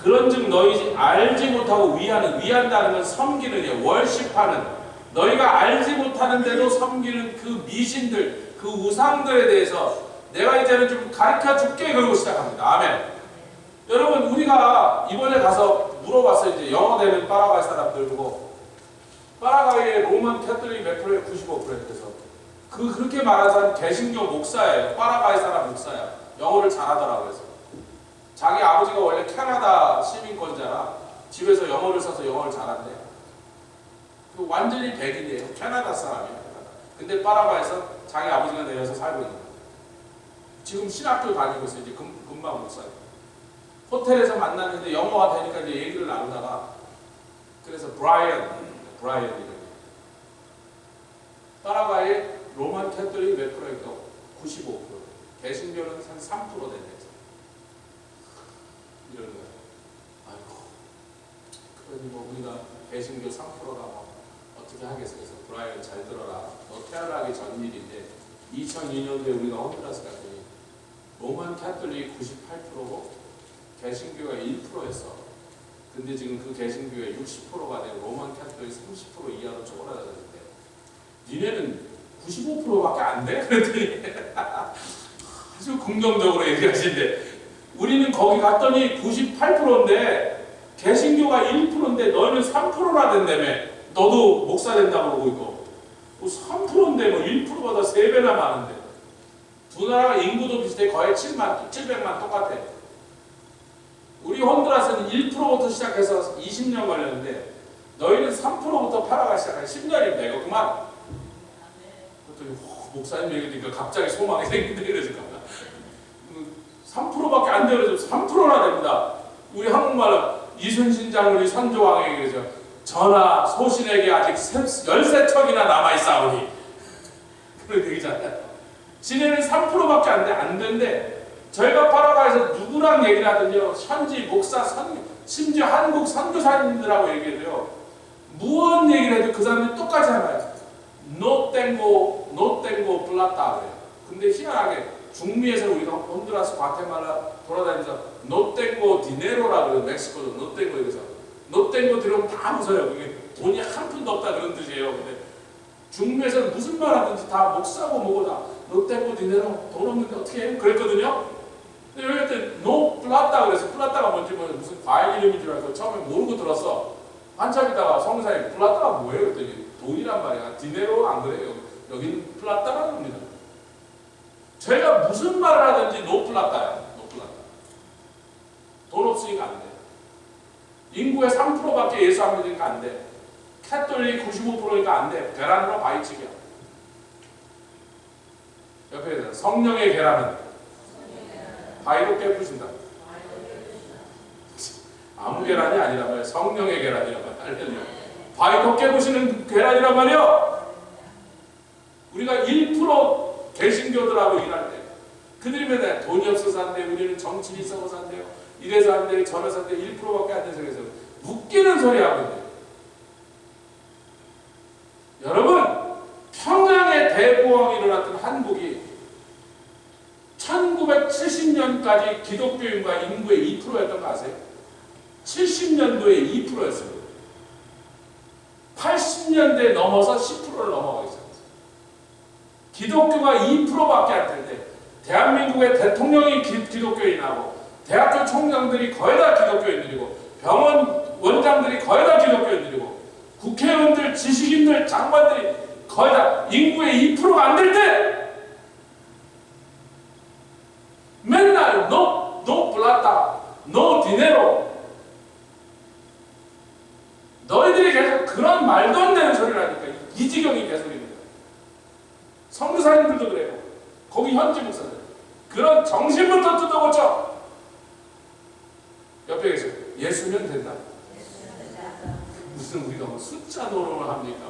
그런즉 너희 알지 못하고 위한다는 건 섬기는 월십하는, 너희가 알지 못하는데도 섬기는 그 미신들, 그 우상들에 대해서 내가 이제는 좀 가르쳐 줄게 그러고 시작합니다. 아멘. 여러분, 우리가 이번에 가서 물어봤어요. 이제 영어 되는 파라과이 사람들 보고, 파라과이의 로만 캐톨릭 몇 프로에 95%에서 그렇게 말하자면 개신교 목사예요. 파라과이 사람 목사야. 영어를 잘하더라고요. 그래서 자기 아버지가 원래 캐나다 시민권자라 집에서 영어를 써서 영어를 잘한대. 완전히 백인이에요. 캐나다 사람이에요. 근데 파라과이에서 자기 아버지가 내려서 살고 있는 거예요. 지금 신학교 다니고 있어요. 이제 금방 목사예요. 호텔에서 만났는데 영어가 되니까 이제 얘기를 나누다가, 그래서 브라이언 이름이에요. 파라과이 로만 캐톨릭 몇 프로일까? 95%. 개신교는 한 3% 된대. 이런 거예요. 아이고, 그러니 뭐 우리가 개신교 3%가 뭐 어떻게 하겠어. 그래서 브라이언 잘 들어라. 너 태어나기 전 일인데 2002년도에 우리가 혼두라스 갔더니 로만 캐톨릭이 98%고 개신교가 1%였어. 근데 지금 그 개신교가 60%가 되고 로만 캐톨릭이 30% 이하로 쪼그라들었는데 니네는 95%밖에 안 돼? 그랬더니 아주 긍정적으로 얘기하시는데, 우리는 거기 갔더니 98%인데 개신교가 1%인데 너희는 3%나 된다며. 너도 목사 된다고 그러고 있고, 3%인데 뭐 1%보다 3배나 많은데, 두 나라가 인구도 비슷해. 거의 700만 똑같아. 우리 혼두라스는 1%부터 시작해서 20년 걸렸는데 너희는 3%부터 팔아가 시작해 10년이면 되고 그만. 그랬더니 목사님 얘기니까 갑자기 소망이 생긴다 이러니까 3%밖에 안 되면 3%나 됩니다. 우리 한국말로 이순신 장군이 선조왕에게 그러죠. 전하 소신에게 아직 13척이나 남아있사오니. 그런 얘기잖아요. 지네는 3%밖에 안 된대. 저희가 파라과이에서 누구랑 얘기를 하든요, 현지 목사, 심지어 한국 선교사님들하고 얘기해도요, 무언 얘기를 해도 그 사람들이 똑같이 하나요. No tengo plata 그래요. 근데 희한하게 중미에서 우리가 혼두라스, 과테말라 돌아다니면서 No tengo dinero라 그래요. 멕시코도 No tengo 이래서 No tengo 들으면 다 웃어요. 그게 돈이 한 푼도 없다 그런 뜻이에요. 근데 중미에서는 무슨 말 하든지 다 목사고 뭐고 다 No tengo dinero, 돈 없는데 어떻게 해요? 그랬거든요. 근데 여기 때 No plata 그래서 플라타가 뭔지 무슨 과일 이름인 줄 알고 처음에 모르고 들었어. 한참 있다가 성사님 플라타가 뭐예요? 그랬더니 돈이란 말이야. 디네로 안 그래요. 여기는 플라타라는 겁니다. 저희가 무슨 말을 하든지 No plata야. No plata. 돈 없으니까 안 돼. 인구의 3%밖에 예수 안 믿으니까 안 돼. 캐톨릭 95%니까 안 돼. 계란으로 바위치기야. 옆에 성령의 계란은 바위로 깨부신다. 아무 계란이 아니란 말이야. 성령의 계란이란 말이야. 바위로 깨부시는 계란이란 말이야. 우리가 1% 개신교들하고 일할 때 그들이 맨날 돈이 없어서 안 돼. 우리는 정치인이 있어서 안 돼요. 이래서 안 돼. 저래서 안 돼. 1%밖에 안 돼서 그래서 웃기는 소리 하고 있는데, 여러분, 평양의 대부흥이 일어났던 한국이 1970년까지 기독교인과 인구의 2%였던 거 아세요? 70년도에 2%였어요. 80년대에 넘어서 10%를 넘어가기 시작했어요. 기독교가 2%밖에 안 되는데 대한민국의 대통령이 기독교인하고 대학교 총장들이 거의 다 기독교인들이고 병원 원장들이 거의 다 기독교인들이고 국회의원들, 지식인들, 장관들이 거의 다 인구의 2%가 안 될 때 맨날 no plata, no dinero. 너희들이 계속 그런 말도 안 되는 소리를 하니까 이 지경이 계속입니다. 선교사님들도 그래요. 거기 현지 목사들 그런 정신부터 뜯어고쳐. 옆에 계세요. 예수면 된다. 무슨 우리가 뭐 숫자 노름을 합니까?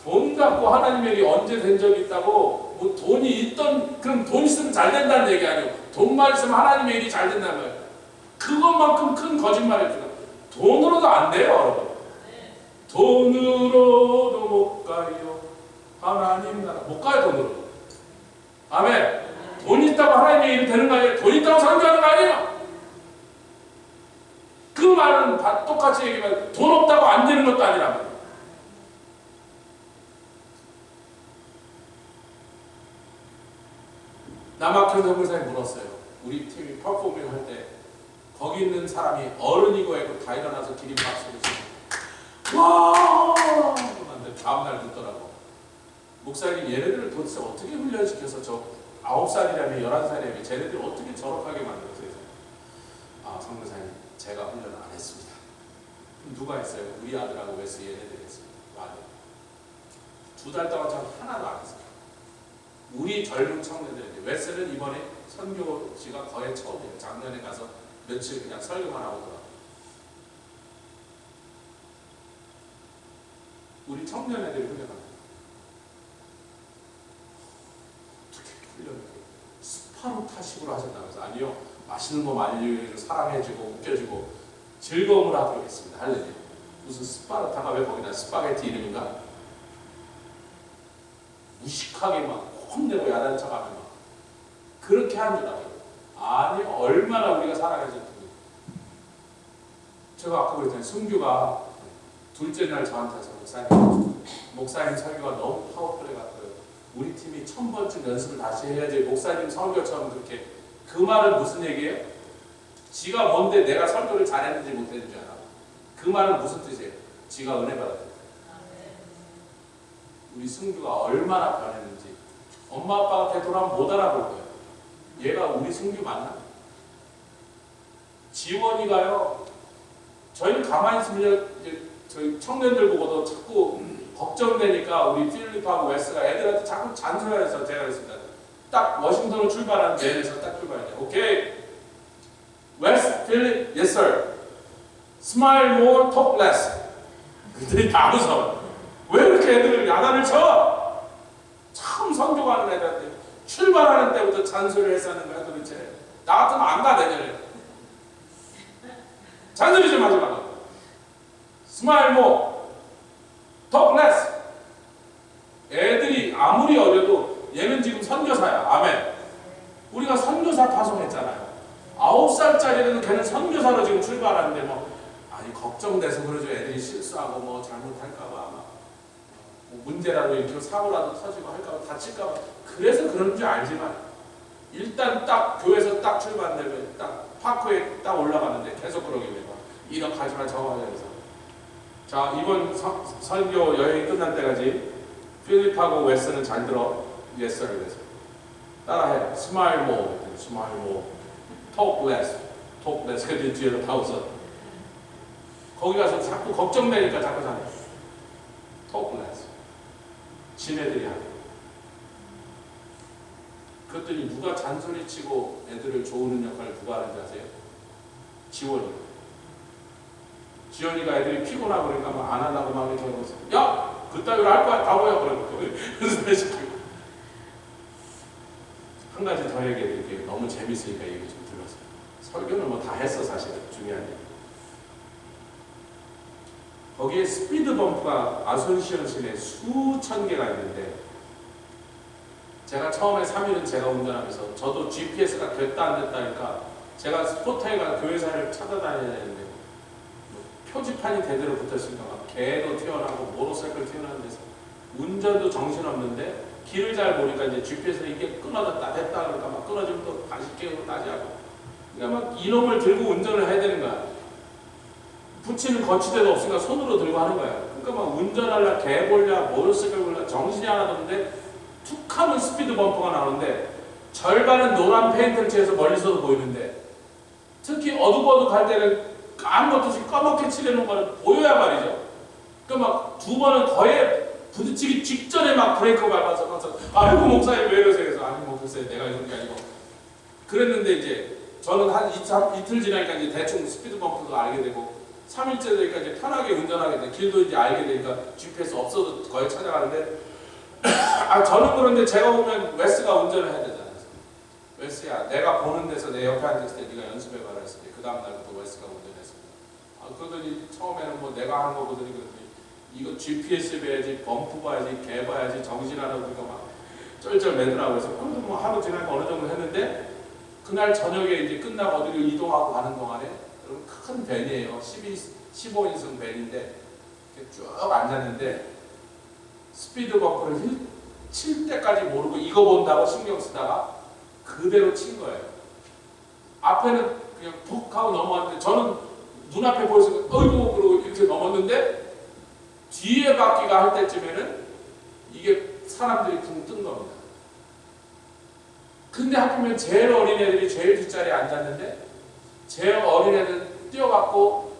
돈 갖고 하나님의 일이 언제 된 적이 있다고? 뭐 돈이 있던, 그럼 돈 있으면 잘 된다는 얘기 아니에요. 돈만 있으면 하나님의 일이 잘 된다는 거예요. 그것만큼 큰 거짓말이에요. 돈으로도 안 돼요, 여러분. 돈으로도 못 가요. 하나님 나라 못 가요, 돈으로. 아멘. 돈 있다고 하나님의 일이 되는 거 아니에요. 돈 있다고 선교하는 거 아니에요. 그 말은 똑같이 얘기하면 돈 없다고 안 되는 것도 아니란 말이에요. 남학현 선교사님 물었어요. 우리 팀이 퍼포밍 할 때 거기 있는 사람이 어른이고 해도 다 일어나서 기립박수를 치고 와! 그런데 다음날 듣더라고. 목사님 얘네들을 도대체 어떻게 훈련시켜서 저 9살이라며 11살이라며 쟤네들 어떻게 저렇게 만들었어요? 아, 선교사님 제가 훈련을 안 했습니다. 그럼 누가 했어요? 우리 아들하고 웨스 얘네들이 했어요. 맞아요. 2달 동안 전 하나도 안 했어요. 우리 젊은 청년들인데 웨스는 이번에 선교지가 거의 처음이에요. 작년에 가서 며칠 그냥 설교만 하고 돌아와요. 우리 청년 애들이 훈련합니다. 어떻게 훈련을 해요? 스파르타식으로 하셨다면서? 아니요. 맛있는 거 많이 사랑해주고 웃겨주고 즐거움을 하도록 했습니다. 할렐루야. 무슨 스파르타가 왜 거기다 스파게티 이름인가? 무식하게 막 혼내고 야단 척하면 막 그렇게 한 줄 알아요. 아니 얼마나 우리가 사랑해줬더니 제가 아까 그랬잖아요. 순규가 둘째 날 저한테서 목사님 설교가 너무 파워풀해갖고요. 우리 팀이 1000번쯤 연습을 다시 해야지 목사님 설교처럼 그렇게 그 말은 무슨 얘기예요? 지가 뭔데 내가 설교를 잘했는지 못했는지 알아. 그 말은 무슨 뜻이에요? 지가 은혜 받았다. 우리 승규가 얼마나 변했는지 엄마 아빠가 되돌아면 못 알아볼 거예요. 얘가 우리 승규 맞나? 지원이가요. 저희는 가만히 있으면 이제 저희 청년들 보고도 자꾸 걱정되니까 우리 필립하고 웨스가 애들한테 자꾸 잔소리해서 제가 그랬습니다. 딱 워싱턴으로 출발하는 내에서 딱 출발해요. 오케이. 웨스, 필립, yes sir. Smile more, talk less. 그들이 다 웃어. 왜 이렇게 애들을 야단을 쳐? 참 선교하는 애들한테 출발하는 때부터 잔소리를 했었는 거야 도대체. 나 같으면 안 가 내년에. 잔소리 좀 하지 말라. Smile more, talk less. 애들이 아무리 어려도 얘는 지금 선교사야. 아멘. 우리가 선교사 파송했잖아요. 9살짜리는 걔는 선교사로 지금 출발하는데 뭐 아니 걱정돼서 그러죠. 애들이 실수하고 뭐 잘못할까봐 뭐 문제라도 이렇게 사고라도 터지고 할까봐 다칠까봐 그래서 그런 줄 알지만 일단 딱 교회에서 딱 출발되면 딱 파크에 딱 올라가는데 계속 그러길래 이렇게 하지마 저거 하자 해서 자 이번 선교 여행이 끝날 때까지 필립하고 웨스는 잘 들어 예스를 해서 따라해. 스마일 모 스마일 모 톡 레스 톡 레스 그 뒤에서 다 웃어. 거기 가서 자꾸 걱정되니까 자꾸 자네 톡 레스 지네들이 하고 그랬더니 누가 잔소리치고 애들을 조우는 역할을 누가 하는지 아세요? 지원이. 지원이가 애들이 피곤하고 그러니까 막 안 하려고 막 이렇게 하면서 야! 그따위로 할 거야 다 보여 그러고 연습을 시키고 한 가지 더 얘기해드릴게요. 너무 재밌으니까 얘기 좀 들었어요. 설교는 뭐 다 했어 사실은. 중요한 얘기. 거기에 스피드 범프가 아손시온 시내에 수천 개가 있는데 제가 처음에 3일은 제가 운전하면서 저도 GPS가 됐다 안 됐다 하니까 제가 스포타에 가서 교회사를 찾아다녀야 되는데 뭐 표지판이 대대로 붙었으니까 막 개도 튀어나오고 모노사이클 튀어나오는 데서 운전도 정신없는데 길을 잘 보니까 이제 GPS가 이게 끊어졌다 됐다 그러니까 막 끊어지면 또 다시 깨우고 다시 하고 그러니까 막 이놈을 들고 운전을 해야 되는 거야. 붙이는 거치대도 없으니까 손으로 들고 하는 거야. 그러니까 막 운전하려 개 볼랴 모노사이클 볼랴 정신이 하나도 없는데 툭 하면 스피드 범퍼가 나오는데 절반은 노란 페인트를 칠해서 멀리서도 보이는데 특히 어둑어둑할 때는 아무것도 없이 까맣게 칠해놓은 거는 보여야 말이죠. 그러니까 막 두 번은 거의 부딪히기 직전에 막 브레이크 밟아서 아이고 목사님 왜 이러세요? 그래서 아니 뭐 글쎄 내가 이런 게 아니고 그랬는데 이제 저는 한 이틀 지나니까 이제 대충 스피드 범퍼도 알게 되고 3일째 되니까 이제 편하게 운전하게 돼. 길도 이제 알게 되니까 GPS 없어도 거의 찾아가는데 아 저는 그런데 제가 보면 웨스가 운전을 해야 되잖아요. 웨스야 내가 보는 데서 내 옆에 앉았을 때 네가 연습해봐라 했을 때 그 다음 날부터 웨스가 운전했습니다. 아 그러더니 처음에는 뭐 내가 하는 거 보더니 그러더니 이거 GPS 봐야지 범프 봐야지 개 봐야지 정신하라고 그러니까 막 쩔쩔 매더라고 해서 그래도 뭐 하루 지나니까 어느 정도 했는데 그날 저녁에 이제 끝나고 어디로 이동하고 가는 동안에 그럼 큰 밴이에요. 15인승 밴인데 이렇게 쭉 앉았는데 스피드 범퍼를 칠 때까지 모르고 이거 본다고 신경 쓰다가 그대로 친 거예요. 앞에는 그냥 푹 하고 넘어갔는데 저는 눈앞에 보여서 어이구 그러고 이렇게 넘었는데 뒤에 바퀴가 할 때쯤에는 이게 사람들이 붕 뜬 겁니다. 근데 하필이면 제일 어린 애들이 제일 뒷자리에 앉았는데 제일 어린 애들은 뛰어갖고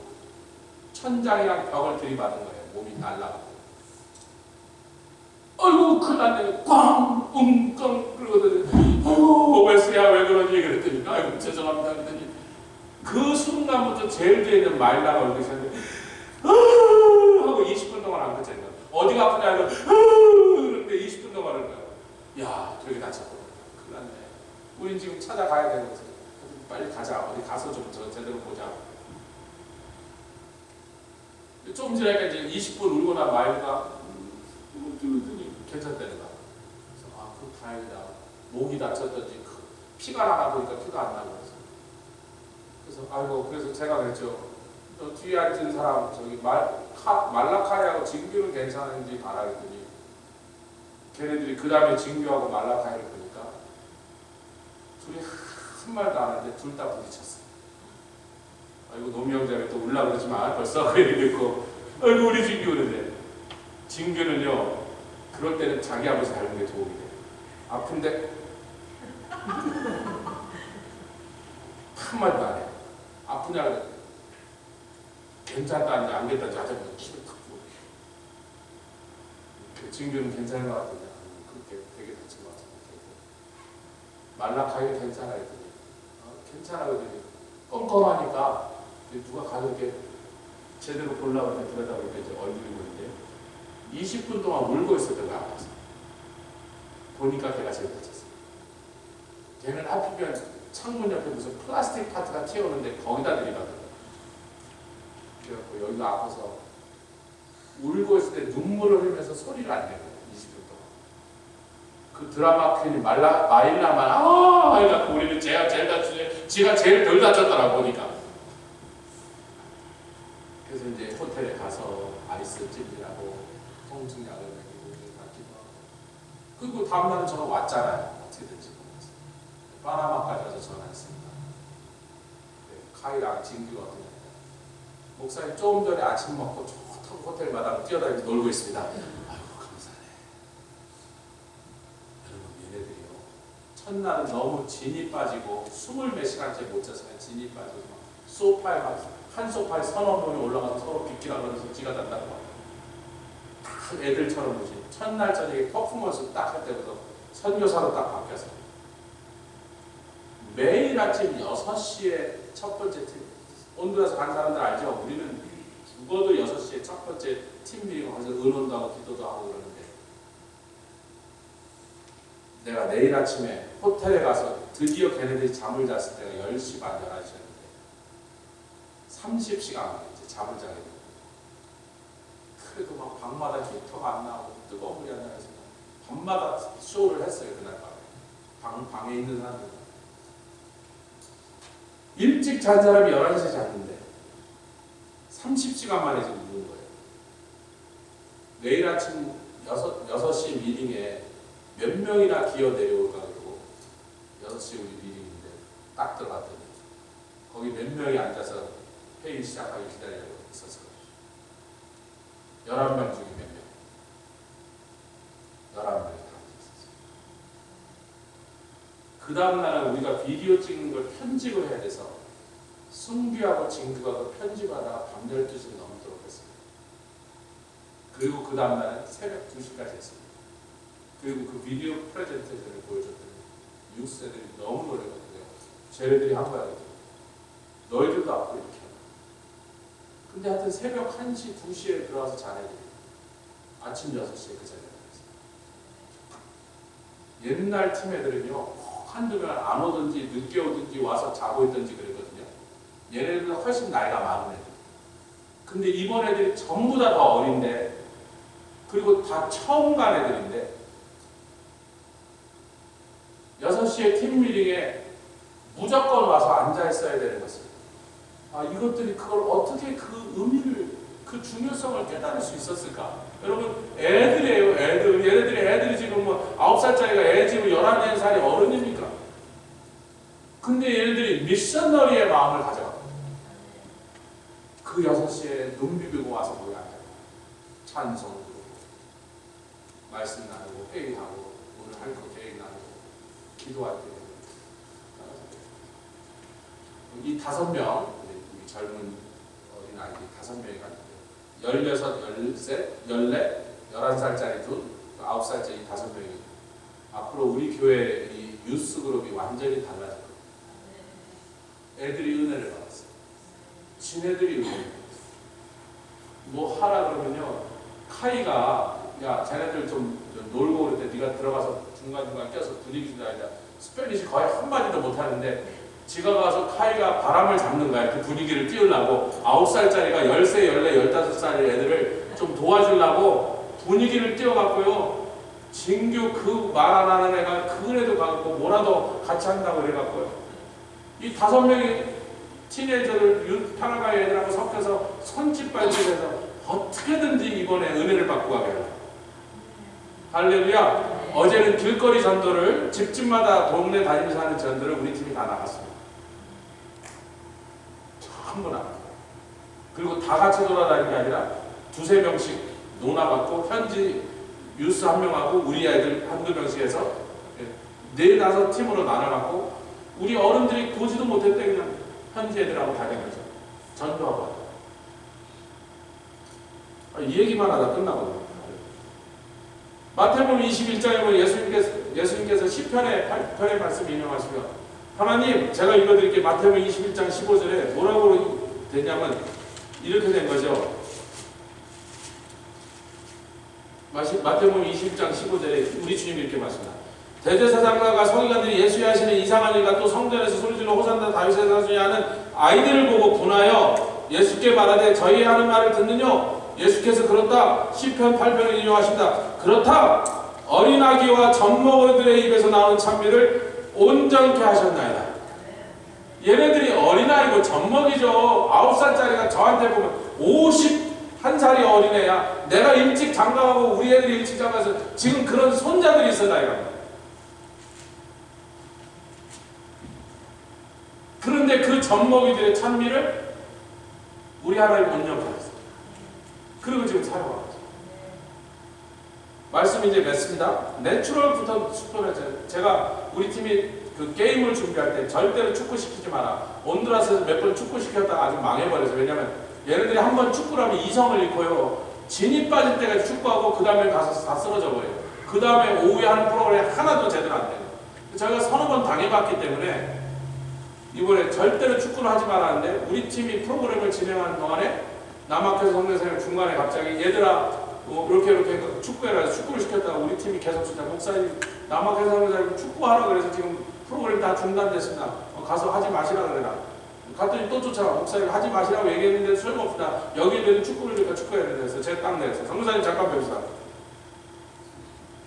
천장이랑 벽을 들이받은 거예요. 몸이 날라가고. 아이고 큰일 났네. 꽝! 웅깡! 그러거든요. 아이고 오베스야 왜 그러니? 그랬더니 아이고 죄송합니다. 그랬더니 그 순간부터 제일 뒤에 있는 마일라가 얼굴이 생겼는데 하고 20분 동안 안 그쳤어요. 어디가 아프냐 이거 그런데 20분 동안 하는 거예요. 야 저기 다쳤거든. 큰일 났네. 우린 지금 찾아가야 되는 거지. 빨리 가자. 어디 가서 좀 제대로 보자. 좀 지나니까 이제 20분 울고 난 마일가 괜찮다는 거야. 그래서 아, 그 다행이다. 목이 다쳤던지 피가 나나 보니까 피가 안 나고 그래서 아이고 그래서 제가 그랬죠. 저 뒤에 앉은 사람 저기 말라카이하고 진규는 괜찮은지 알아랬더니 걔네들이 그 다음에 진규하고 말라카이를 보니까 둘이 한 말도 안 하는데 둘 다 부딪혔어요. 아이고 노미 형제가 또 울라 그러지만 벌써 그 얘기 듣고 아이고 우리 진규 그러네. 진규는요 그럴 때는 자기 아버지 닮은 게 도움이 돼. 아픈데 한마디도 안 해. 아프냐 그래. 괜찮다는지 안 괜찮다는지 하자마자 키를 탁 부어. 진규는 괜찮은 것 같은데 그렇게 되게 다친 것 같은데 말라카이는 괜찮아 했더니 괜찮아 그러더니 껌껌하니까 누가 가서 이렇게 제대로 보려고 하면 들여다보니까 이제 얼굴이 보이는데 20분 동안 울고 있었던 거야. 아파서 보니까 걔가 제일 다쳤어. 걔는 하필이면 창문 옆에 무슨 플라스틱 파트가 튀어오는데 거기다 들이받은 그래갖고 여기가 아파서 울고 있을 때 눈물을 흘리면서 소리를 안 내고 20분 동안 그 드라마 퀸이 마일라만 해갖고 우리는 제가 제일 다쳤지 지가 제일 덜 다쳤더라 보니까. 그래서 이제 호텔에 가서 아이스 찜질하고 통증약을 먹이고 받기도 하고 그리고 다음날은 저는 왔잖아요. 어떻게든지 파나마까지 와서 전화했습니다. 네, 카이랑 진규가 어떠냐. 목사님 조금 전에 아침 먹고 좋다고 호텔 마당 뛰어다니면서 놀고 있습니다. 아이고 감사해. 여러분 얘네들이요. 첫날은 너무 진이 빠지고 20몇 시간째 못 자서 진이 빠지고 소파에 한 소파에 서너 명이 올라가서 서로 비키라 그러면서 지가 잔다고 다 애들처럼 보지. 첫날 저녁에 퍼포먼스 딱 할 때부터 선교사로 딱 바뀌어서 매일 아침 6시에 첫 번째 팀 온두라스 간 사람들 알죠? 우리는 죽어도 6시에 첫 번째 팀 미팅 가서 의논도 하고 기도도 하고 그러는데 내가 내일 아침에 호텔에 가서 드디어 걔네들이 잠을 잤을 때가 10시 반 11시였는데 30시간 만에 이제 잠을 자게 되고 그래도 막 방마다 히터가 안 나오고 뜨거운 물이 안 나와서 밤마다 쇼를 했어요. 그날 밤에 방에 있는 사람들 일찍 잔 사람이 11시에 잤는데 30시간 만에 지금 누운 거예요. 내일 아침 6시 미팅에 몇 명이나 기어 내려올까 그러고 6시 우리 미팅인데 딱 들어갔더니 거기 몇 명이 앉아서 회의 시작하기 기다리고 있었어요. 11명 중에 몇 명? 11명이 다 앉아있었어요. 그 다음날은 우리가 비디오 찍는 걸 편집을 해야 돼서 승규하고 진규가 그 편집하다가 밤 12시 넘도록 했습니다. 그리고 그 다음날은 새벽 2시까지 했습니다. 그리고 그 비디오 프레젠테이션을 보여줬더니 미국 애들이 너무 놀랐거든요. 쟤네들이 한 거야. 너희들도 앞으로 이렇게 하라. 근데 하여튼 새벽 1시, 2시에 들어와서 자네들이 아침 6시에 그 자리에 들어갔어요. 옛날 팀 애들은요 한두 명 안 오든지 늦게 오든지 와서 자고 있든지 그랬거든요. 얘네들은 훨씬 나이가 많은 애들. 근데 이번 애들이 전부 다 더 어린데 그리고 다 처음 간 애들인데 6시에 팀 미팅에 무조건 와서 앉아 있어야 되는 것을 이것들이 그걸 어떻게 그 의미를, 그 중요성을 깨달을 수 있었을까? 여러분, 애들이에요, 애들. 얘네들이 지금 뭐 9살짜리가 애 지금 11살이 어른입니까? 근데 얘네들이 미셔너리의 마음을 가져가고 그 6시에 눈 비비고 와서 거기 앉아요. 찬송 부르고 말씀 나누고 회의하고 오늘 할 거 계획 나누고 기도할 때 이 5명, 우리 젊은 어린 아이들이 5명이 갔는데 16, 13, 14, 11살짜리 둘, 9살짜리 5명이 앞으로 우리 교회 이 유스 그룹이 완전히 달라질 거예요. 애들이 은혜를 받았어요. 지네들이 은혜를 받았어요. 뭐 하라 그러면요, 카이가 야 쟤네들 좀 놀고 그럴 때 네가 들어가서 중간중간 껴서 분위기 좀 알자. 스페니시 거의 한마디도 못하는데 지가 가서 카이가 바람을 잡는 거야. 그 분위기를 띄우려고 9살짜리가 13, 14, 15살의 애들을 좀 도와주려고 분위기를 띄워갖고요. 진규 그 말 안 하는 애가 그 애도 가고 뭐라도 같이 한다고 그래갖고요. 이 5명이 티네이저들 파라과이 애들하고 섞여서 손짓발짓해서 어떻게든지 이번에 은혜를 받고 가게 해요. 할렐루야. 어제는 길거리 전도를 집집마다 동네 다니면서 하는 전도를 우리 팀이 다 나갔습니다. 전부 나갔어요. 그리고 다 같이 돌아다니는 게 아니라 2~3명씩 논아갖고 현지 유스 1명하고 우리 아이들 1~2명씩 해서 4~5 팀으로 나눠갖고 우리 어른들이 보지도 못했대. 그냥 현지 애들하고 다니면서 전도하고 이 얘기만 하다 끝나거든요. 마태복음 21장에 보면 예수님께서 시편의 8편의 말씀 인용하시면 하나님, 제가 읽어드릴게요. 마태복음 21장 15절에 뭐라고 되냐면 이렇게 된 거죠. 마태복음 21장 15절에 우리 주님이 이렇게 말씀합니다. 대제사장과 서기관들이 예수의 하시는 이상한 일과 또 성전에서 소리질러 호산나 다윗의 자손이 하는 아이들을 보고 분하여 예수께 말하되 저희 하는 말을 듣느뇨? 예수께서 그렇다. 시편 8편을 인용하신다. 그렇다. 어린아기와 젖먹이들의 입에서 나오는 찬미를 온전케 하셨나이다. 얘네들이 어린아이고 젖먹이죠. 9살짜리가 저한테 보면 51살이 어린애야. 내가 일찍 장가가고 우리 애들이 일찍 장가가서 지금 그런 손자들이 있어 나이가. 그런데 그 젖먹이들의 찬미를 우리 하나님 온전케 하셨어요. 그리고 지금 살아가고 있어요. 말씀이 이제 맺습니다. 내추럴부터 슈퍼내추럴. 제가 우리 팀이 그 게임을 준비할 때 절대로 축구 시키지 마라. 온두라스에서 몇 번 축구 시켰다가 아주 망해버려서. 왜냐면 얘네들이 한번 축구를 하면 이성을 잃고요. 진이 빠질 때까지 축구하고 그 다음에 가서 다 쓰러져 버려요. 그 다음에 오후에 하는 프로그램이 하나도 제대로 안 돼요. 저희가 3번 당해봤기 때문에 이번에 절대로 축구를 하지 말았는데 우리 팀이 프로그램을 진행하는 동안에 남학교에서 성대생님 중간에 갑자기 얘들아 이렇게 축구해라 해서 축구를 시켰다가 우리 팀이 계속 진짜 목사님 남학교에서 성대생님 축구하라 그래서 지금 프로그램 다 중단됐습니다. 가서 하지 마시라 그래라. 갔더니 또 쫓아와. 목사님 하지 마시라고 얘기했는데 소용없다. 여기에는 축구를 주니까 축구해야 된다 해서 제가 딱 내었어요. 성대생님 잠깐 뵙시다.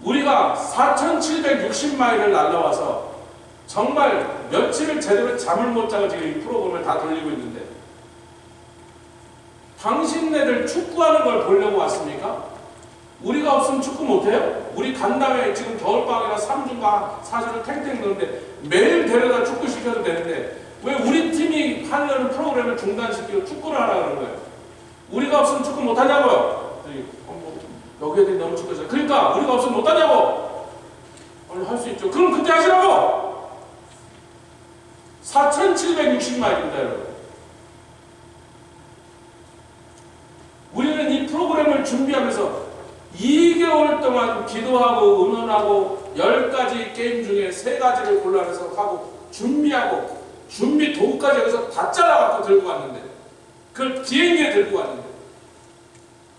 우리가 4,760마일을 날라와서 정말 며칠을 제대로 잠을 못 자고 지금 이 프로그램을 다 돌리고 있는데 당신네들 축구하는 걸 보려고 왔습니까? 우리가 없으면 축구 못해요? 우리 간 다음에 지금 겨울방학이라 3주인가 4주를 탱탱 노는데 매일 데려다 축구 시켜도 되는데 왜 우리 팀이 하려는 프로그램을 중단시키고 축구를 하라 그러는 거예요? 우리가 없으면 축구 못하냐고요? 여기 애들이 너무 축구해서 그러니까 우리가 없으면 못하냐고? 아니 할 수 있죠. 그럼 그때 하시라고! 4,760마일입니다 여러분. 우리는 이 프로그램을 준비하면서 2개월 동안 기도하고 응원하고 10가지 게임 중에 3가지를 골라내서 하고 준비하고 준비 도구까지 여기서 다 잘라갖고 들고 왔는데 그걸 비행기에 들고 왔는데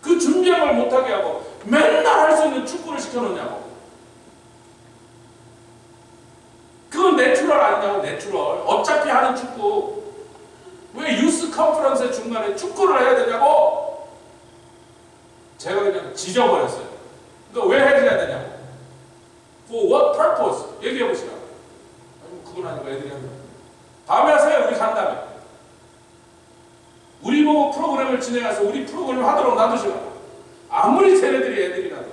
그 준비한 걸 못하게 하고 맨날 할 수 있는 축구를 시켜놓냐고. 그건 내추럴 아니냐고. 내추럴. 어차피 하는 축구 왜 유스 컨퍼런스 중간에 축구를 해야 되냐고. 제가 그냥 지져버렸어요. 그러니까 왜 해줘야 되냐고. For what purpose? 얘기해보시라고. 아니 그건 아니고 애들이 한다. 다음에 하세요. 우리 간 다음에. 집에 가서 우리 프로그램을 하도록 놔두시라. 아무리 쟤네들이 애들이라도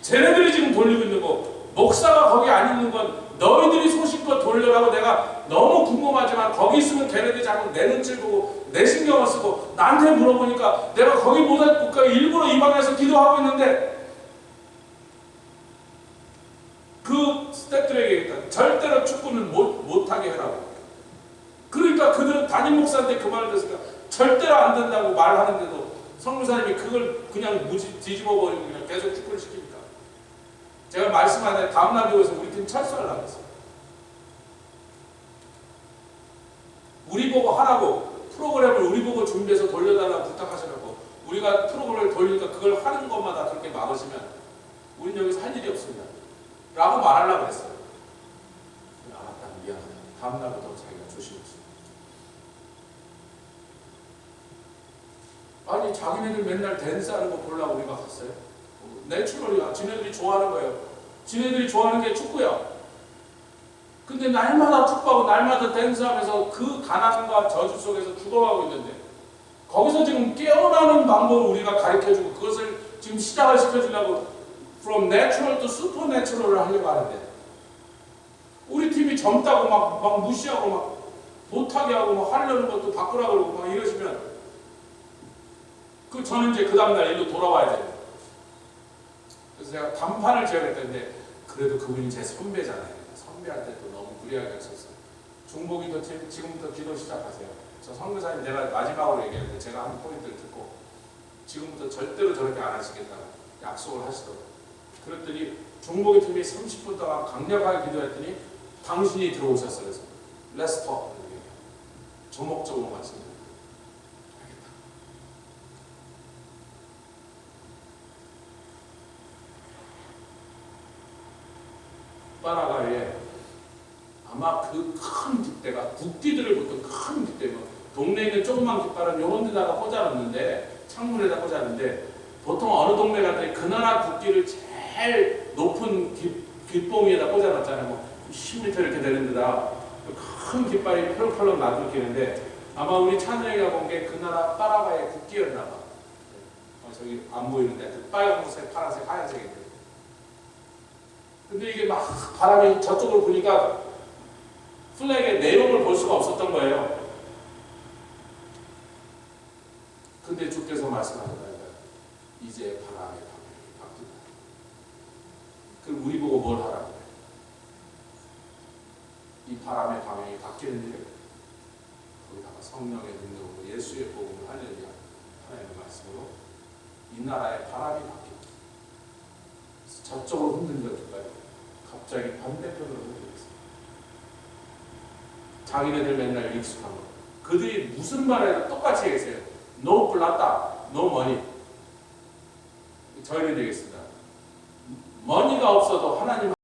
쟤네들이 지금 돌리고 있는 거, 목사가 거기 안 있는 건 너희들이 소신껏 돌려라고 내가 너무 궁금하지만 거기 있으면 걔네들이 자꾸 내 눈치를 보고 내 신경을 쓰고 나한테 물어보니까 내가 거기 못할까 일부러 이 방에서 기도하고 있는데 그 스태프들에게 얘기했다. 절대로 축구는 못하게 해라고. 그러니까 그들은 담임 목사한테 그 말을 들었으니까 절대로 안 된다고 말하는데도 성교사님이 그걸 그냥 뒤집어버리고 그냥 계속 축구를 시킵니까? 제가 말씀하는데 다음날 교회에서 우리 팀 철수하려고 했어요. 우리 보고 하라고, 프로그램을 우리 보고 준비해서 돌려달라고 부탁하시라고, 우리가 프로그램을 돌리니까 그걸 하는 것마다 그렇게 막으시면 우린 여기서 할 일이 없습니다 라고 말하려고 했어요. 알았다, 미안하다. 다음날부터 자기가 조심했어요. 아니 자기네들 맨날 댄스하는 거 보려고 우리가 갔어요. 내추럴이야. 지네들이 좋아하는 거예요. 지네들이 좋아하는 게 축구야. 근데 날마다 축구하고 날마다 댄스하면서 그 가난과 저주 속에서 죽어가고 있는데 거기서 지금 깨어나는 방법을 우리가 가르쳐주고 그것을 지금 시작을 시켜주려고 from natural to supernatural을 하려고 하는데 우리 팀이 젊다고 막 무시하고 막 못하게 하고 막 하려는 것도 바꾸라고 그러고 막 이러시면 저는 이제 그 다음날 일로 돌아와야 돼요. 그래서 제가 단판을 지어냈는데 그래도 그분이 제 선배잖아요. 선배한테 또 너무 무리하게 하셨어요. 중보기도 지금부터 기도 시작하세요. 저 선교사님 내가 마지막으로 얘기했는데 제가 한 포인트를 듣고 지금부터 절대로 저렇게 안 하시겠다고 약속을 하시더라고요. 그랬더니 중보기 팀이 30분 동안 강력하게 기도했더니 당신이 들어오셨어요. 그래서 Let's talk. 조목적으로 말씀드립니다. 파라과이에 아마 그 큰 깃대가 국기들을 붙은 큰 깃대, 뭐 동네에 있는 조그만 깃발은 이런 데다가 꽂아놓는데 창문에다 꽂아놓는데 보통 어느 동네 갔더니 그 나라 국기를 제일 높은 깃봉위에다 꽂아놨잖아요. 뭐 10m 이렇게 되는 데다 큰 깃발이 펄펄 나들기는데 아마 우리 찬영이가 본 게 그 나라 파라과이의 국기였나 봐. 저기 안 보이는데 그 빨간색, 파란색, 하얀색인데. 근데 이게 막 바람이 저쪽으로 부니까 플래그의 내용을 볼 수가 없었던 거예요. 근데 주께서 말씀하셨다니까 이제 바람의 방향이 바뀐다. 그럼 우리 보고 뭘 하라고 그래? 이 바람의 방향이 바뀌는 일을 거기다가 성령의 능력으로 예수의 복음을 알려야 하나님의 말씀으로 이 나라의 바람이 바뀐다. 저쪽으로 흔들렸을까요? 갑자기 반대편으로 흔들렸어요. 자기네들 맨날 익숙한 거. 그들이 무슨 말을 해도 똑같이 얘기했어요. No plata, no money. 저희는 얘기했습니다. 머니가 없어도 하나님